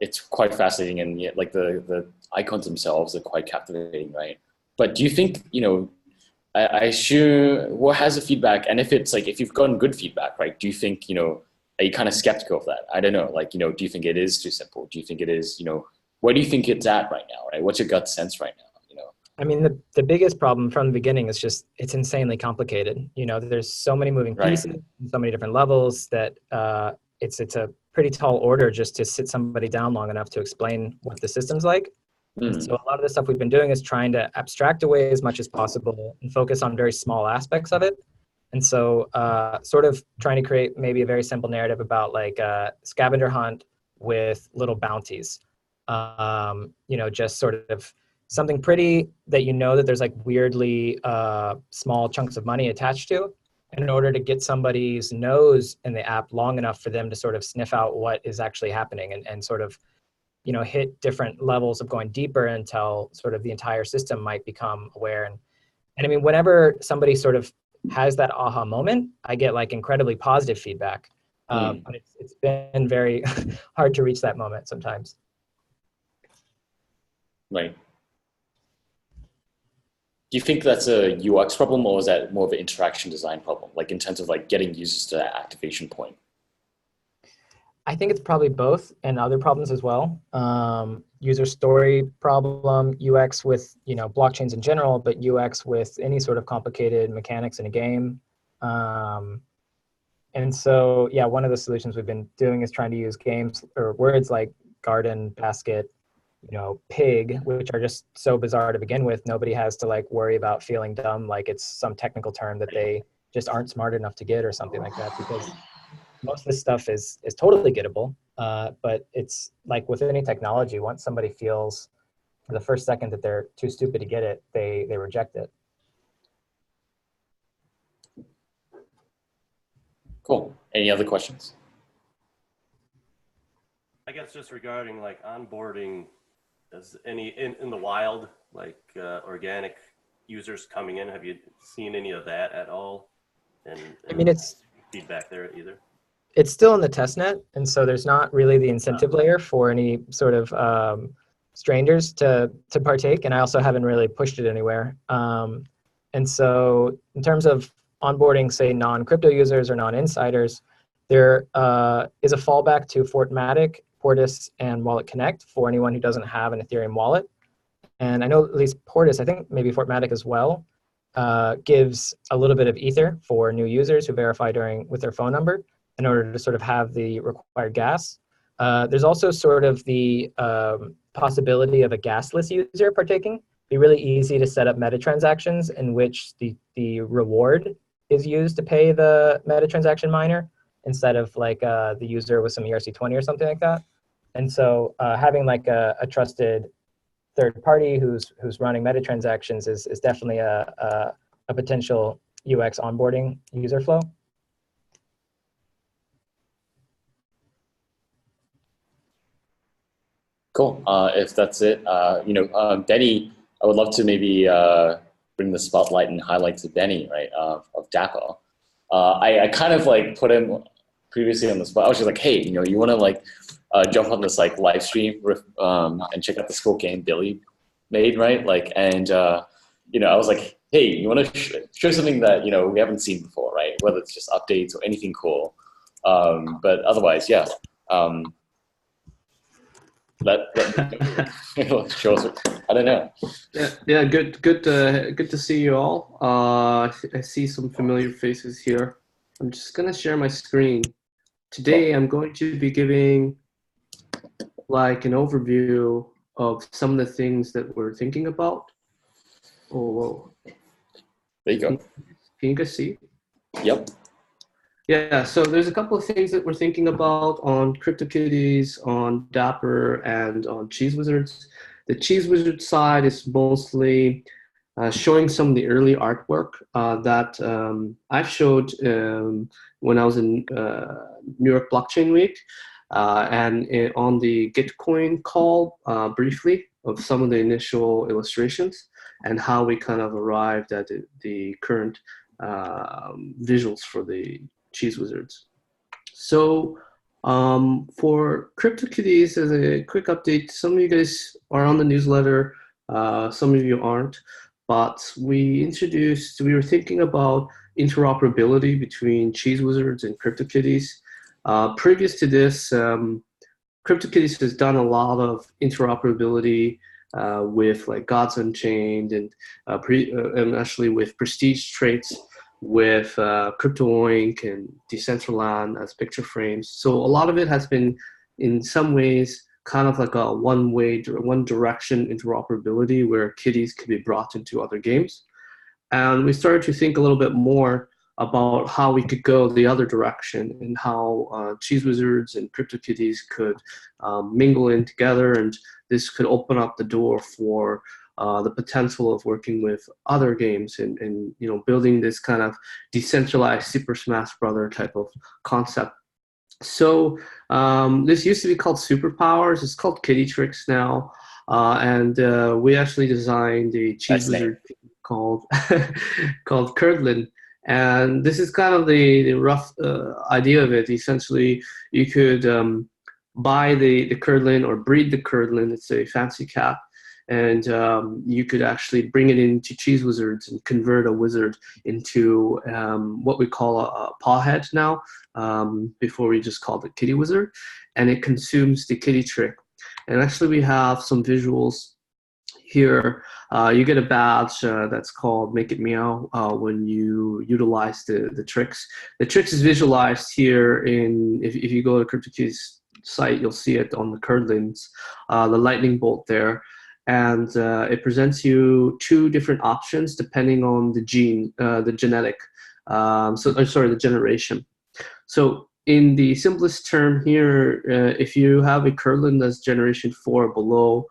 it's quite fascinating, and yet the icons themselves are quite captivating, right? But do you think I assume, what has the feedback, and if it's if you've gotten good feedback, right? Do you think are you kind of skeptical of that? I don't know. Do you think it is too simple? Do you think it is where do you think it's at right now, right? What's your gut sense right now? I mean, the biggest problem from the beginning is just it's insanely complicated. There's so many moving pieces, so many different levels that it's a pretty tall order just to sit somebody down long enough to explain what the system's like. And so a lot of the stuff we've been doing is trying to abstract away as much as possible and focus on very small aspects of it. And so sort of trying to create maybe a very simple narrative about a scavenger hunt with little bounties. Just sort of something pretty that that there's weirdly small chunks of money attached to, in order to get somebody's nose in the app long enough for them to sort of sniff out what is actually happening and sort of hit different levels of going deeper until sort of the entire system might become aware. And I mean, whenever somebody sort of has that aha moment, I get incredibly positive feedback. But it's been very hard to reach that moment sometimes. Right. Do you think that's a UX problem, or is that more of an interaction design problem, in terms of getting users to that activation point? I think it's probably both, and other problems as well. User story problem, UX with blockchains in general, but UX with any sort of complicated mechanics in a game. And And so, yeah, one of the solutions we've been doing is trying to use games or words like garden, basket, pig, which are just so bizarre to begin with. Nobody has to like worry about feeling dumb, like it's some technical term that they just aren't smart enough to get or something like that, because most of this stuff is totally gettable. But it's like with any technology, once somebody feels for the first second that they're too stupid to get it, they reject it. Cool. Any other questions? I guess just regarding like onboarding, does any in the wild, like organic users coming in, have you seen any of that at all? And I mean, it's feedback there either. It's still in the test net, and so there's not really the incentive layer for any sort of strangers to partake, and I also haven't really pushed it anywhere. And so in terms of onboarding, say, non-crypto users or non-insiders, there is a fallback to Fortmatic, Portis, and Wallet Connect for anyone who doesn't have an Ethereum wallet. And I know at least Portis, I think maybe Fortmatic as well, gives a little bit of Ether for new users who verify with their phone number in order to sort of have the required gas. There's also sort of the possibility of a gasless user partaking. It'd be really easy to set up meta transactions in which the reward is used to pay the meta transaction miner instead of like the user with some ERC20 or something like that. And so having like a trusted third party who's running meta transactions is definitely a potential UX onboarding user flow. Cool. If that's it, Benny, I would love to maybe bring the spotlight and highlight to Benny, right, of DApps. I kind of like put him previously on the spot. I was just like, hey, you want to like jump on this like live stream and check out this cool game Billy made, right? Like, and I was like, hey, you want to show something that we haven't seen before, right? Whether it's just updates or anything cool, but otherwise, yeah. Show us. I don't know. Yeah. Good to see you all. I see some familiar faces here. I'm just gonna share my screen. Today, I'm going to be giving like an overview of some of the things that we're thinking about. Oh, whoa. There you go. Can you guys see? Yep. Yeah, so there's a couple of things that we're thinking about on CryptoKitties, on Dapper, and on Cheese Wizards. The Cheese Wizard side is mostly showing some of the early artwork that I showed when I was in New York Blockchain Week and on the Gitcoin call briefly of some of the initial illustrations and how we kind of arrived at the current visuals for the Cheese Wizards. So for CryptoKitties, as a quick update, some of you guys are on the newsletter, some of you aren't, but we were thinking about interoperability between Cheese Wizards and CryptoKitties. Previous to this, CryptoKitties has done a lot of interoperability with like Gods Unchained and actually with prestige traits with CryptoOink and Decentraland as picture frames. So a lot of it has been in some ways kind of like a one direction interoperability where kitties could be brought into other games. And we started to think a little bit more about how we could go the other direction and how Cheese Wizards and CryptoKitties could mingle in together, and this could open up the door for the potential of working with other games and building this kind of decentralized Super Smash Brother type of concept. So this used to be called Superpowers. It's called Kitty Tricks now, and we actually designed a Cheese Wizard called Curdlin. And this is kind of the rough idea of it. Essentially, you could buy the Curdlin or breed the Curdlin. It's a fancy cat. And you could actually bring it into Cheese Wizards and convert a wizard into what we call a pawhead now. Before we just called it Kitty Wizard. And it consumes the kitty trick. And actually we have some visuals here, you get a badge that's called Make It Meow when you utilize the tricks. The tricks is visualized here if you go to CryptoKitties site, you'll see it on the curdlings, the lightning bolt there. And it presents you two different options depending on the gene, the genetic, the generation. So in the simplest term here, if you have a curdling that's generation 4 or below,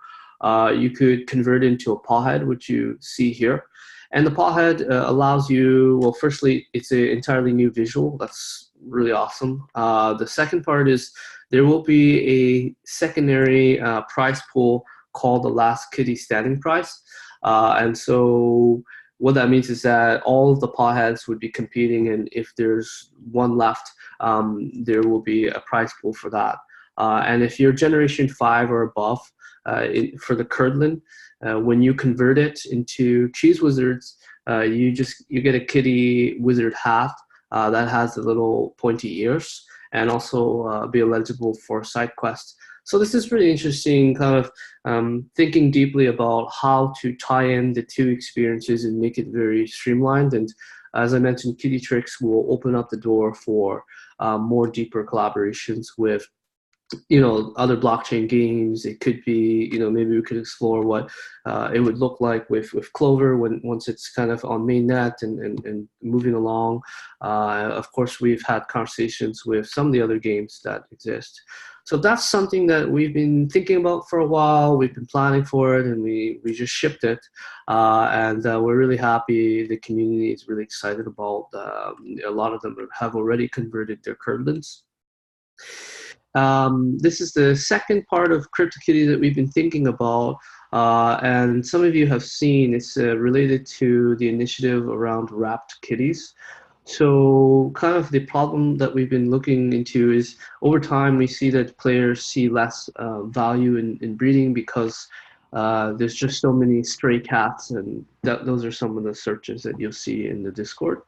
you could convert it into a pawhead, which you see here. And the pawhead allows you, well, firstly, it's an entirely new visual. That's really awesome. The second part is there will be a secondary prize pool called the last kitty standing prize. And so what that means is that all of the pawheads would be competing, and if there's one left, there will be a prize pool for that. And if you're generation 5 or above, for the curdling, when you convert it into cheese wizards, you get a kitty wizard hat that has the little pointy ears, and also be eligible for side quests. So this is really interesting, kind of thinking deeply about how to tie in the two experiences and make it very streamlined. And as I mentioned, Kitty Tricks will open up the door for more deeper collaborations with other blockchain games. It could be, maybe we could explore what it would look like with Clover once it's kind of on mainnet and moving along. Of course, we've had conversations with some of the other games that exist. So that's something that we've been thinking about for a while. We've been planning for it, and we just shipped it. And we're really happy. The community is really excited about a lot of them have already converted their curdlings. This is the second part of CryptoKitties that we've been thinking about, and some of you have seen it's related to the initiative around wrapped kitties. So kind of the problem that we've been looking into is over time we see that players see less value in breeding because there's just so many stray cats, and those are some of the searches that you'll see in the Discord.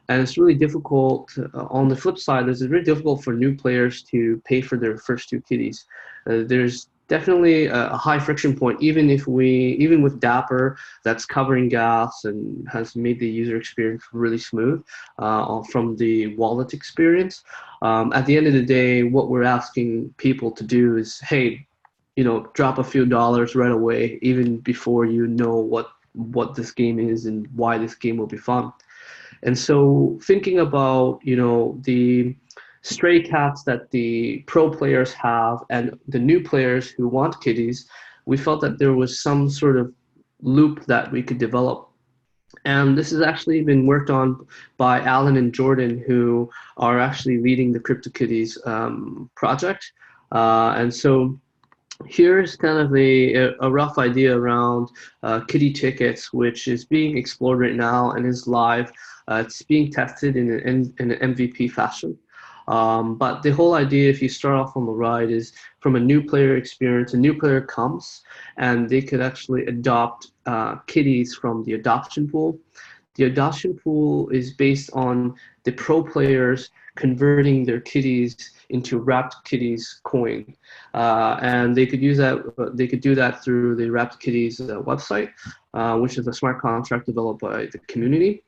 And it's really difficult. On the flip side, it's very difficult for new players to pay for their first 2 kitties. There's definitely a high friction point, even with Dapper, that's covering gas and has made the user experience really smooth from the wallet experience. At the end of the day, what we're asking people to do is, hey, drop a few dollars right away, even before you know what this game is and why this game will be fun. And so thinking about, the stray cats that the pro players have and the new players who want kitties, we felt that there was some sort of loop that we could develop. And this has actually been worked on by Alan and Jordan, who are actually leading the CryptoKitties project. And so here's kind of a rough idea around kitty tickets, which is being explored right now and is live. It's being tested in an MVP fashion. But the whole idea, if you start off on the right, is from a new player experience. A new player comes and they could actually adopt kitties from the adoption pool. The adoption pool is based on the pro players converting their kitties into wrapped kitties coin, and they could use that. They could do that through the wrapped kitties website, which is a smart contract developed by the community.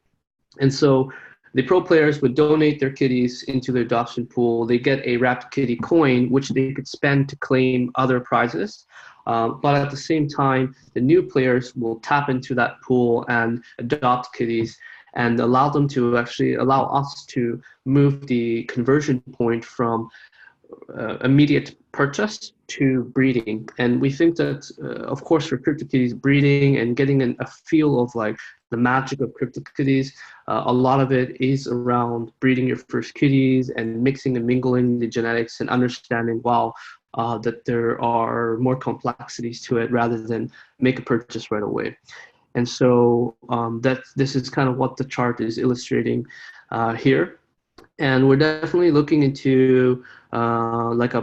And so the pro players would donate their kitties into the adoption pool. They get a wrapped kitty coin, which they could spend to claim other prizes. But at the same time, the new players will tap into that pool and adopt kitties and allow us to move the conversion point from immediate purchase to breeding. And we think that, of course, for CryptoKitties, breeding and getting a feel of like the magic of CryptoKitties, a lot of it is around breeding your first kitties and mixing and mingling the genetics and understanding, that there are more complexities to it rather than make a purchase right away. And so this is kind of what the chart is illustrating here. And we're definitely looking into like a,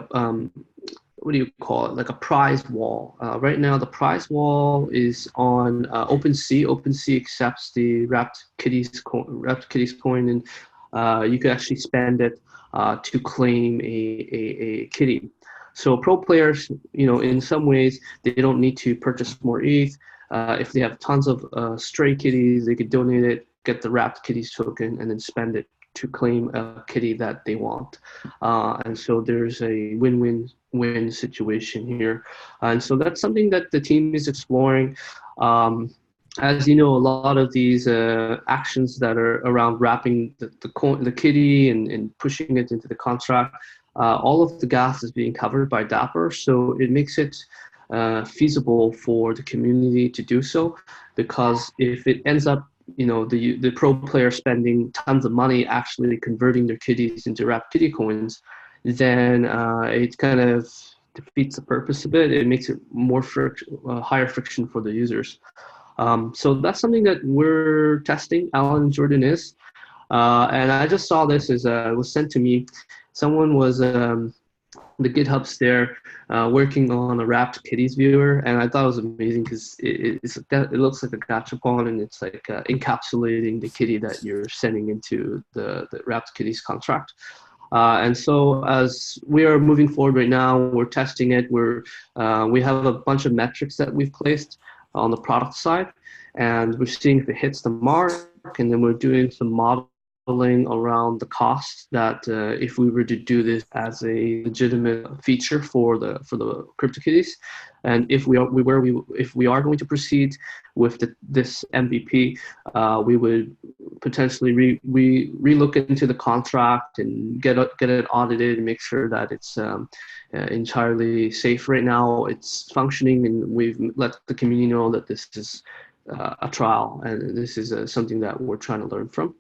what do you call it? Like a prize wall. Right now, the prize wall is on OpenSea. OpenSea accepts the wrapped kitties coin, and you can actually spend it to claim a kitty. So pro players, in some ways, they don't need to purchase more ETH. If they have tons of stray kitties, they could donate it, get the wrapped kitties token, and then spend it to claim a kitty that they want. And so there's a win-win-win situation here. And so that's something that the team is exploring. As you know, a lot of these actions that are around wrapping the kitty and pushing it into the contract, all of the gas is being covered by Dapper, so it makes it feasible for the community to do so. Because if it ends up, the pro player spending tons of money actually converting their kitties into wrapped kitty coins, then it kind of defeats the purpose of it. It makes it more higher friction for the users. So that's something that we're testing. Alan and Jordan is. And I just saw this as it was sent to me. Someone was, the GitHub's there working on a wrapped kitties viewer. And I thought it was amazing because it looks like a gachapon, and it's like encapsulating the kitty that you're sending into the wrapped kitties contract. And so as we are moving forward right now, we're testing it. We have a bunch of metrics that we've placed on the product side, and we're seeing if it hits the mark, and then we're doing some modeling around the cost that if we were to do this as a legitimate feature for the CryptoKitties, and if we are going to proceed with this MVP, we would potentially relook into the contract and get it audited and make sure that it's entirely safe. Right now, it's functioning, and we've let the community know that this is a trial, and this is something that we're trying to learn from.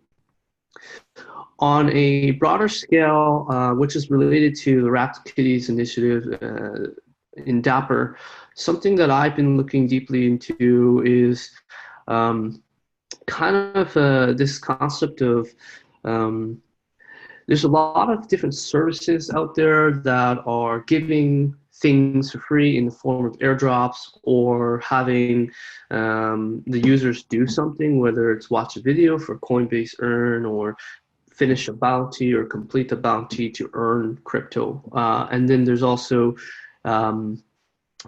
On a broader scale, which is related to the Wrapped Kitties initiative in Dapper, something that I've been looking deeply into is kind of this concept of there's a lot of different services out there that are giving things for free in the form of airdrops, or having the users do something, whether it's watch a video for Coinbase Earn, or finish a bounty or complete a bounty to earn crypto. And then there's also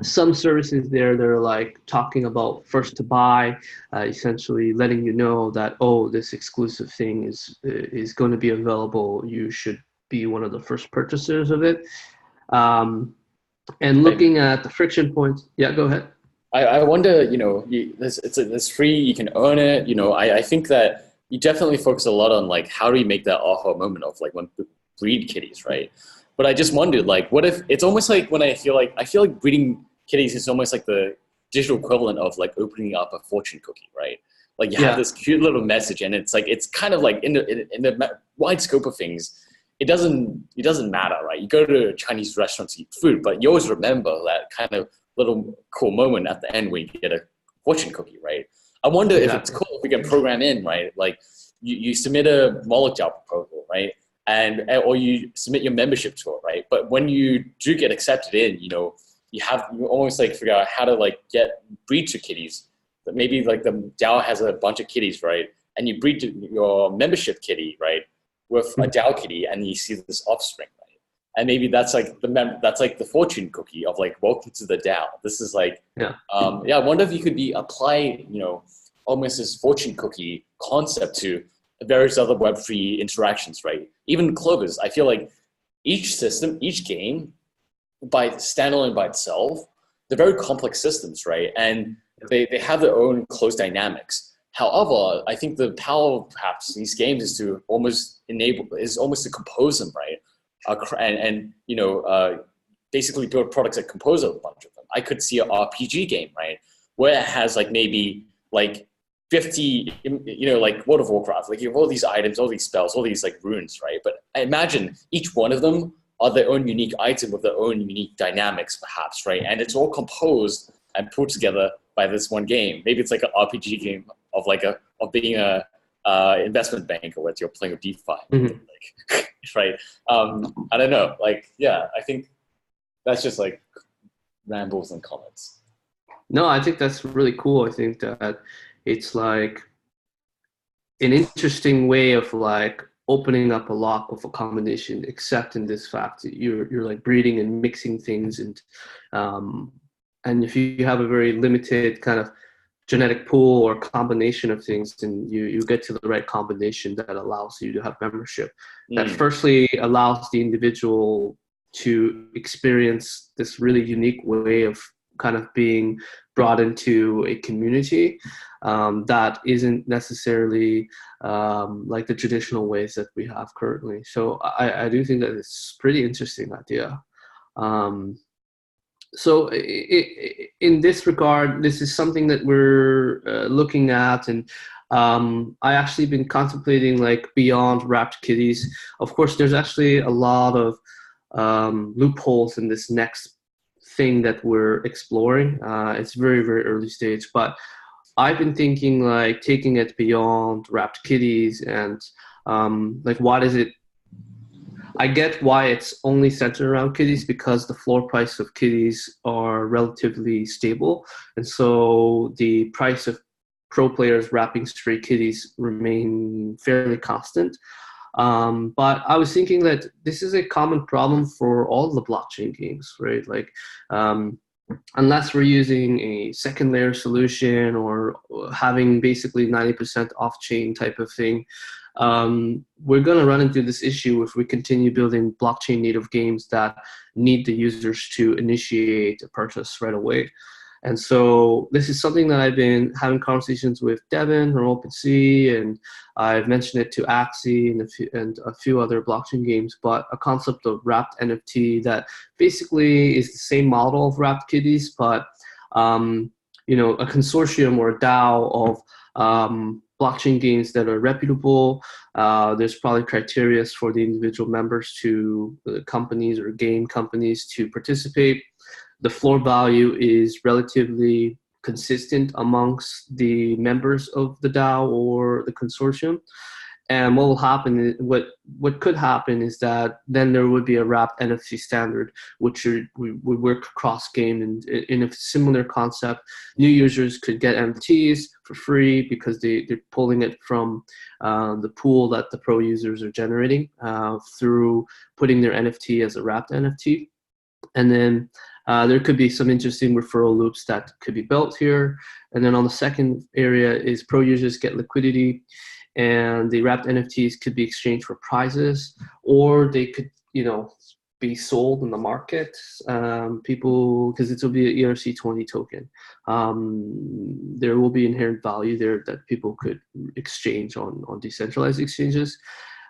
some services there that are like talking about first to buy, essentially letting you know that, oh, this exclusive thing is going to be available. You should be one of the first purchasers of it. And looking at the friction points, yeah, go ahead. I wonder, it's free, you can earn it. I think that you definitely focus a lot on like, how do we make that aha moment of like when people breed kitties, right? But I just wondered, like, what if it's almost like when I feel like breeding kitties is almost like the digital equivalent of like opening up a fortune cookie, right? Like you have this cute little message, and it's like, it's kind of like in the wide scope of things, it doesn't matter, right? You go to a Chinese restaurant to eat food, but you always remember that kind of little cool moment at the end where you get a fortune cookie, right? I wonder if it's cool if we can program in, right? Like you submit a wallet job proposal, right? Or you submit your membership to it, right? But when you do get accepted in, you almost like figure out how to like breed your kitties. But maybe like the DAO has a bunch of kitties, right? And you breed your membership kitty, right, with a DAO kitty, and you see this offspring, right? And maybe that's like the fortune cookie of like, welcome to the DAO. This is like, I wonder if you could apply, almost this fortune cookie concept to various other Web3 interactions, right? Even Clovers, I feel like each system, each game, standalone by itself, they're very complex systems, right? And they have their own close dynamics. However, I think the power of perhaps these games is to almost to compose them, right? And basically build products that compose a bunch of them. I could see an RPG game, right, where it has like maybe like 50, like World of Warcraft, like you have all these items, all these spells, all these like runes, right? But I imagine each one of them are their own unique item with their own unique dynamics, perhaps, right? And it's all composed and put together by this one game. Maybe it's like an RPG game of being a investment banker where you're playing with DeFi, right? I don't know, I think that's just like rambles and comments. No, I think that's really cool. I think that it's like an interesting way of like opening up a lock of a combination, except in this fact that you're like breeding and mixing things, and if you have a very limited kind of genetic pool or combination of things, then you get to the right combination that allows you to have membership. That firstly allows the individual to experience this really unique way of kind of being brought into a community that isn't necessarily like the traditional ways that we have currently. So I do think that it's a pretty interesting idea. So in this regard, this is something that we're looking at, and I actually been contemplating like beyond wrapped kitties. Of course, there's actually a lot of loopholes in this next thing that we're exploring. It's very, very early stage, but I've been thinking like taking it beyond wrapped kitties and like what is it? I get why it's only centered around kitties because the floor price of kitties are relatively stable. And so the price of pro players wrapping stray kitties remain fairly constant. But I was thinking that this is a common problem for all the blockchain games, right? Like, unless we're using a second layer solution or having basically 90% off-chain type of thing, we're going to run into this issue if we continue building blockchain native games that need the users to initiate a purchase right away. And so this is something that I've been having conversations with Devin from OpenSea, and I've mentioned it to Axie and a few other blockchain games, but a concept of wrapped NFT that basically is the same model of wrapped kitties, but you know, a consortium or a DAO of blockchain games that are reputable. There's probably criteria for the individual members to companies or game companies to participate. The floor value is relatively consistent amongst the members of the DAO or the consortium. And what will happen, what could happen is that then there would be a wrapped NFT standard, which would work cross game, and in a similar concept, new users could get NFTs for free because they're pulling it from the pool that the pro users are generating through putting their NFT as a wrapped NFT. And then there could be some interesting referral loops that could be built here. And then on the second area is pro users get liquidity, and the wrapped NFTs could be exchanged for prizes, or they could, you know, be sold in the market. People, because it will be an ERC20 token. There will be inherent value there that people could exchange on decentralized exchanges.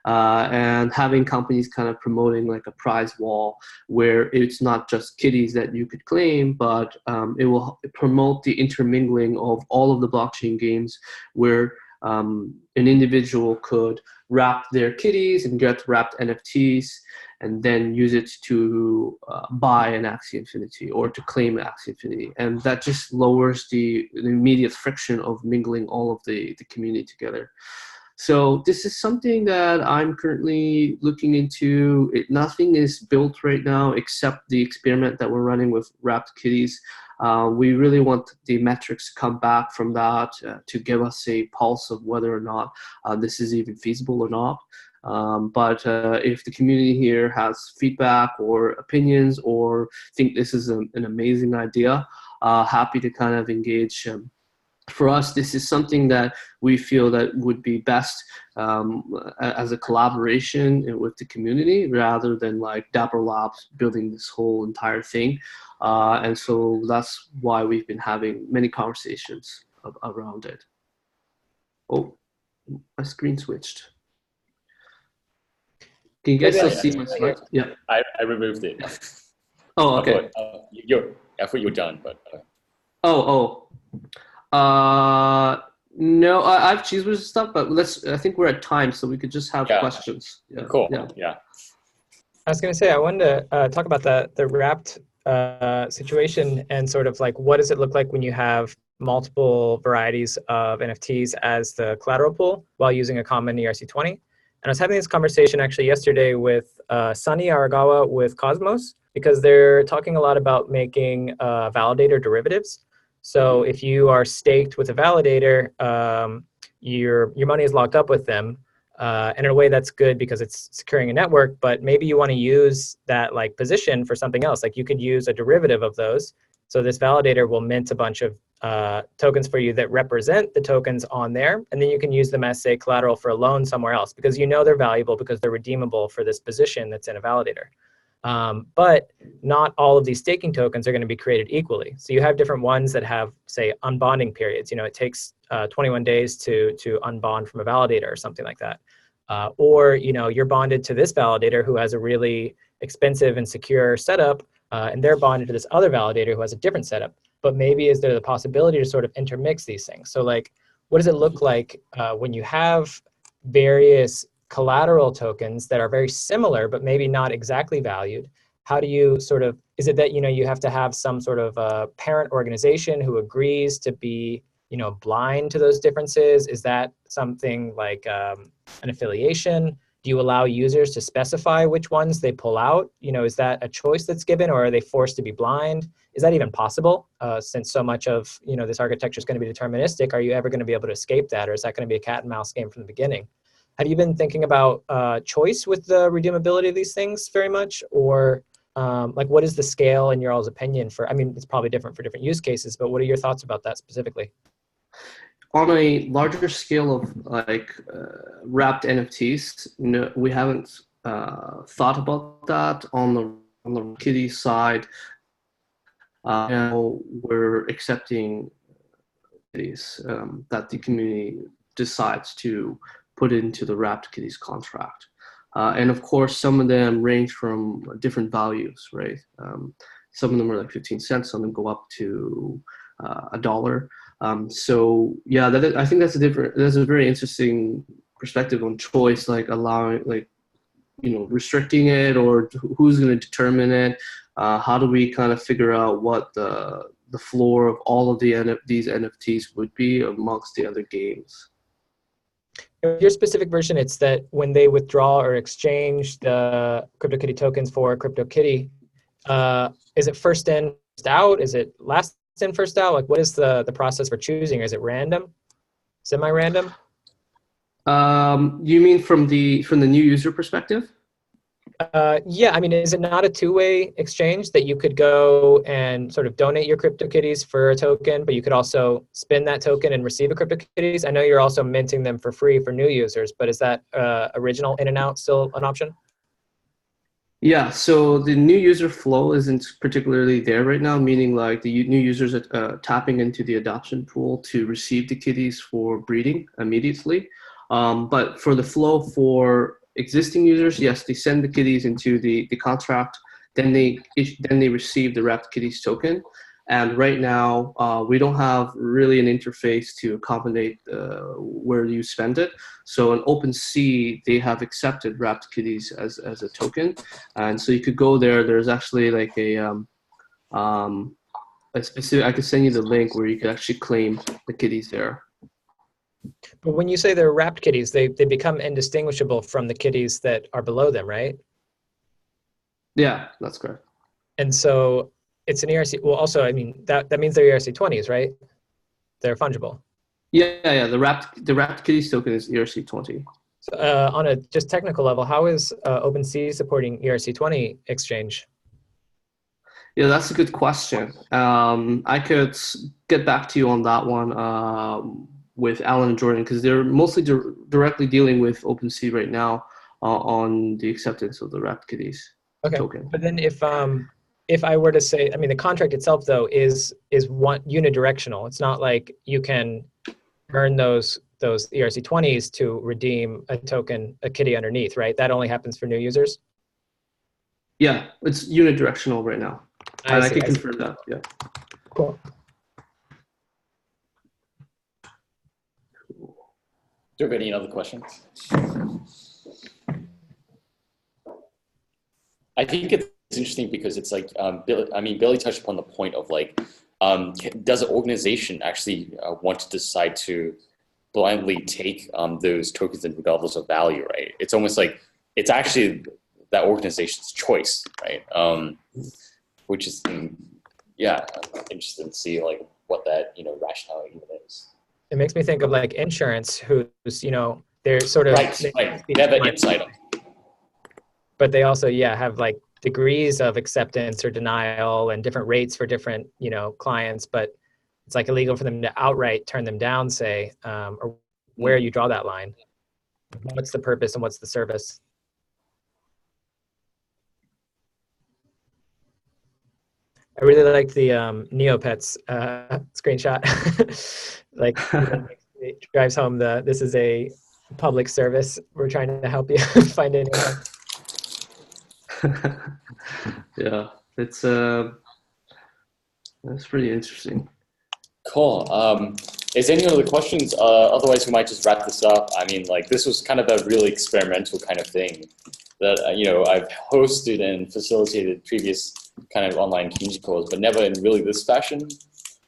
And having companies kind of promoting like a prize wall where it's not just kitties that you could claim, but it will promote the intermingling of all of the blockchain games where an individual could wrap their kitties and get wrapped NFTs and then use it to buy an Axie Infinity or to claim Axie Infinity. And that just lowers the immediate friction of mingling all of the community together. So this is something that I'm currently looking into. Nothing is built right now except the experiment that we're running with wrapped kitties. We really want the metrics to come back from that to give us a pulse of whether or not this is even feasible or not. But if the community here has feedback or opinions or think this is an amazing idea, happy to kind of engage. For us, this is something that we feel that would be best as a collaboration with the community rather than like Dapper Labs building this whole entire thing. And so that's why we've been having many conversations around it. Oh, my screen switched. Can you guys still see my slide? Yeah. I removed it. Oh, okay. I thought you were done, but. No, I've cheese with stuff, but I think we're at time, so we could just have questions. Yeah. Cool. Yeah. I was going to say, I wanted to talk about the wrapped situation and sort of like, what does it look like when you have multiple varieties of NFTs as the collateral pool while using a common ERC20? And I was having this conversation actually yesterday with Sunny Aragawa with Cosmos, because they're talking a lot about making validator derivatives. So if you are staked with a validator, your money is locked up with them. And in a way that's good because it's securing a network, but maybe you want to use that like position for something else. Like you could use a derivative of those. So this validator will mint a bunch of tokens for you that represent the tokens on there. And then you can use them as, say, collateral for a loan somewhere else because you know they're valuable because they're redeemable for this position that's in a validator. But not all of these staking tokens are going to be created equally. So you have different ones that have, say, unbonding periods. You know, it takes 21 days to unbond from a validator or something like that. Or, you know, you're bonded to this validator who has a really expensive and secure setup, and they're bonded to this other validator who has a different setup. But maybe is there the possibility to sort of intermix these things? So like, what does it look like when you have various collateral tokens that are very similar, but maybe not exactly valued? How do you sort of, is it that, you know, you have to have some sort of parent organization who agrees to be, you know, blind to those differences? Is that something like an affiliation? Do you allow users to specify which ones they pull out? You know, is that a choice that's given, or are they forced to be blind? Is that even possible? Since so much of, you know, this architecture is going to be deterministic, are you ever going to be able to escape that, or is that going to be a cat and mouse game from the beginning? Have you been thinking about choice with the redeemability of these things very much? Or like, what is the scale in your all's opinion for, I mean, it's probably different for different use cases, but what are your thoughts about that specifically? On a larger scale of like wrapped NFTs, no, we haven't thought about that. On the kitty side, now we're accepting kitties that the community decides to put into the wrapped kitties contract. And of course, some of them range from different values, right? Some of them are like 15 cents, some of them go up to $1. So yeah, I think that's a very interesting perspective on choice, like allowing, like, you know, restricting it, or who's going to determine it. How do we kind of figure out what the floor of all of these NFTs would be amongst the other games? Your specific version, it's that when they withdraw or exchange the CryptoKitty tokens for CryptoKitty, is it first in, first out? Is it last in, first out? Like, what is the process for choosing? Is it random, semi-random? You mean from the new user perspective? Yeah, I mean, is it not a two-way exchange that you could go and sort of donate your CryptoKitties for a token, but you could also spend that token and receive a CryptoKitties? I know you're also minting them for free for new users, but is that original in and out still an option? Yeah, so the new user flow isn't particularly there right now, meaning like the new users are tapping into the adoption pool to receive the kitties for breeding immediately. But for the flow for existing users, yes, they send the kitties into the contract, then they receive the wrapped kitties token. And right now, we don't have really an interface to accommodate where you spend it. So in OpenSea, they have accepted wrapped kitties as a token. And so you could go there. There's actually like a specific, I could send you the link where you could actually claim the kitties there. But when you say they're wrapped kitties, they become indistinguishable from the kitties that are below them, right? Yeah, that's correct. And so it's an ERC. Well, also, I mean, that means they're ERC20s, right? They're fungible. Yeah. The wrapped kitties token is ERC20. So, on a just technical level, how is OpenSea supporting ERC20 exchange? Yeah, that's a good question. I could get back to you on that one with Alan and Jordan, because they're mostly directly dealing with OpenSea right now on the acceptance of the wrapped kitties token. But then if I were to say, I mean, the contract itself though is one unidirectional. It's not like you can earn those ERC20s to redeem a token, a kitty underneath, right? That only happens for new users. Yeah, it's unidirectional right now, and I can confirm that. Yeah. Cool. Do you have any other questions? I think it's interesting because it's like, Billy touched upon the point of like, does an organization actually want to decide to blindly take those tokens in regardless of value, right? It's almost like it's actually that organization's choice, right? Which is, yeah, I'm interested to see like what that, rationale even is. It makes me think of like insurance, whose, they're sort of Right. They have an insight. but they also have like degrees of acceptance or denial and different rates for different clients, but it's like illegal for them to outright turn them down, say, or where you draw that line. What's the purpose and what's the service? I really like the Neopets screenshot. Like, it drives home this is a public service. We're trying to help you find anyone. Yeah, it's that's pretty interesting. Cool. Is there any other questions? Otherwise, we might just wrap this up. I mean, like, this was kind of a really experimental kind of thing that, I've hosted and facilitated previous kind of online community calls, but never in really this fashion.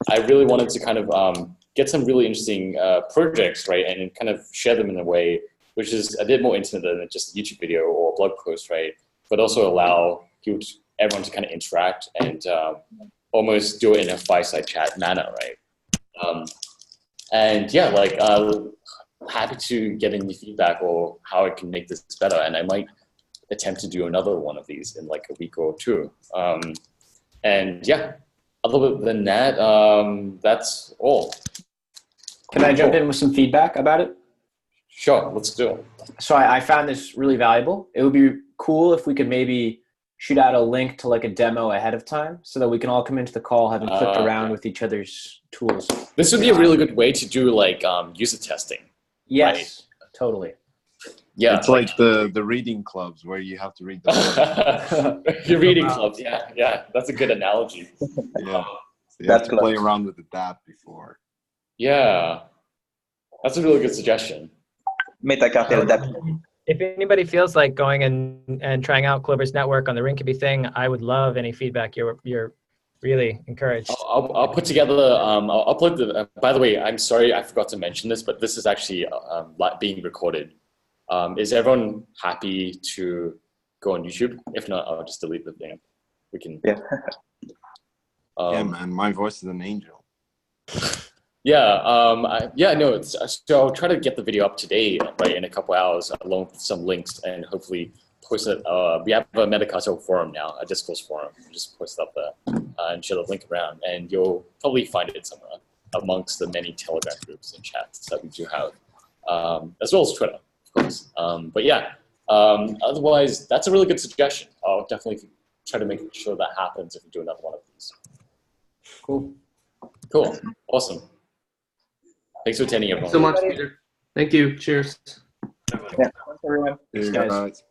I really wanted to kind of get some really interesting projects, right, and kind of share them in a way which is a bit more intimate than just a YouTube video or a blog post, right, but also allow everyone to kind of interact and almost do it in a fireside chat manner, right? And yeah, like, happy to get any feedback or how I can make this better. And I might attempt to do another one of these in like a week or two. And yeah, other than that, that's all. Can I jump in with some feedback about it? Sure, let's do it. So I found this really valuable. It would be cool if we could maybe shoot out a link to like a demo ahead of time so that we can all come into the call having clicked around with each other's tools. This would be a really good way to do like user testing. Yes, right? Totally. Yeah, it's like the reading clubs where you have to read the Your reading clubs, yeah, that's a good analogy. Yeah, so you have to play around with the DApp before. Yeah, that's a really good suggestion. If anybody feels like going and trying out Clovers Network on the Rennekamp thing, I would love any feedback. You're really encouraged. I'll put together. I'll put the. By the way, I'm sorry I forgot to mention this, but this is actually being recorded. Is everyone happy to go on YouTube? If not, I'll just delete the thing. We can. Yeah. Yeah, man, my voice is an angel. Yeah, no. So I'll try to get the video up today, right, in a couple hours, along with some links, and hopefully post it. We have a Metacastle forum now, a discourse forum. Just post it up there and share the link around, and you'll probably find it somewhere amongst the many Telegram groups and chats that we do have, as well as Twitter, of course. But yeah, otherwise, that's a really good suggestion. I'll definitely try to make sure that happens if we do another one of these. Cool. Awesome. Thanks for attending, everyone. Thanks so much, Peter. Thank you. Cheers. Yeah, thanks everyone. Cheers, guys.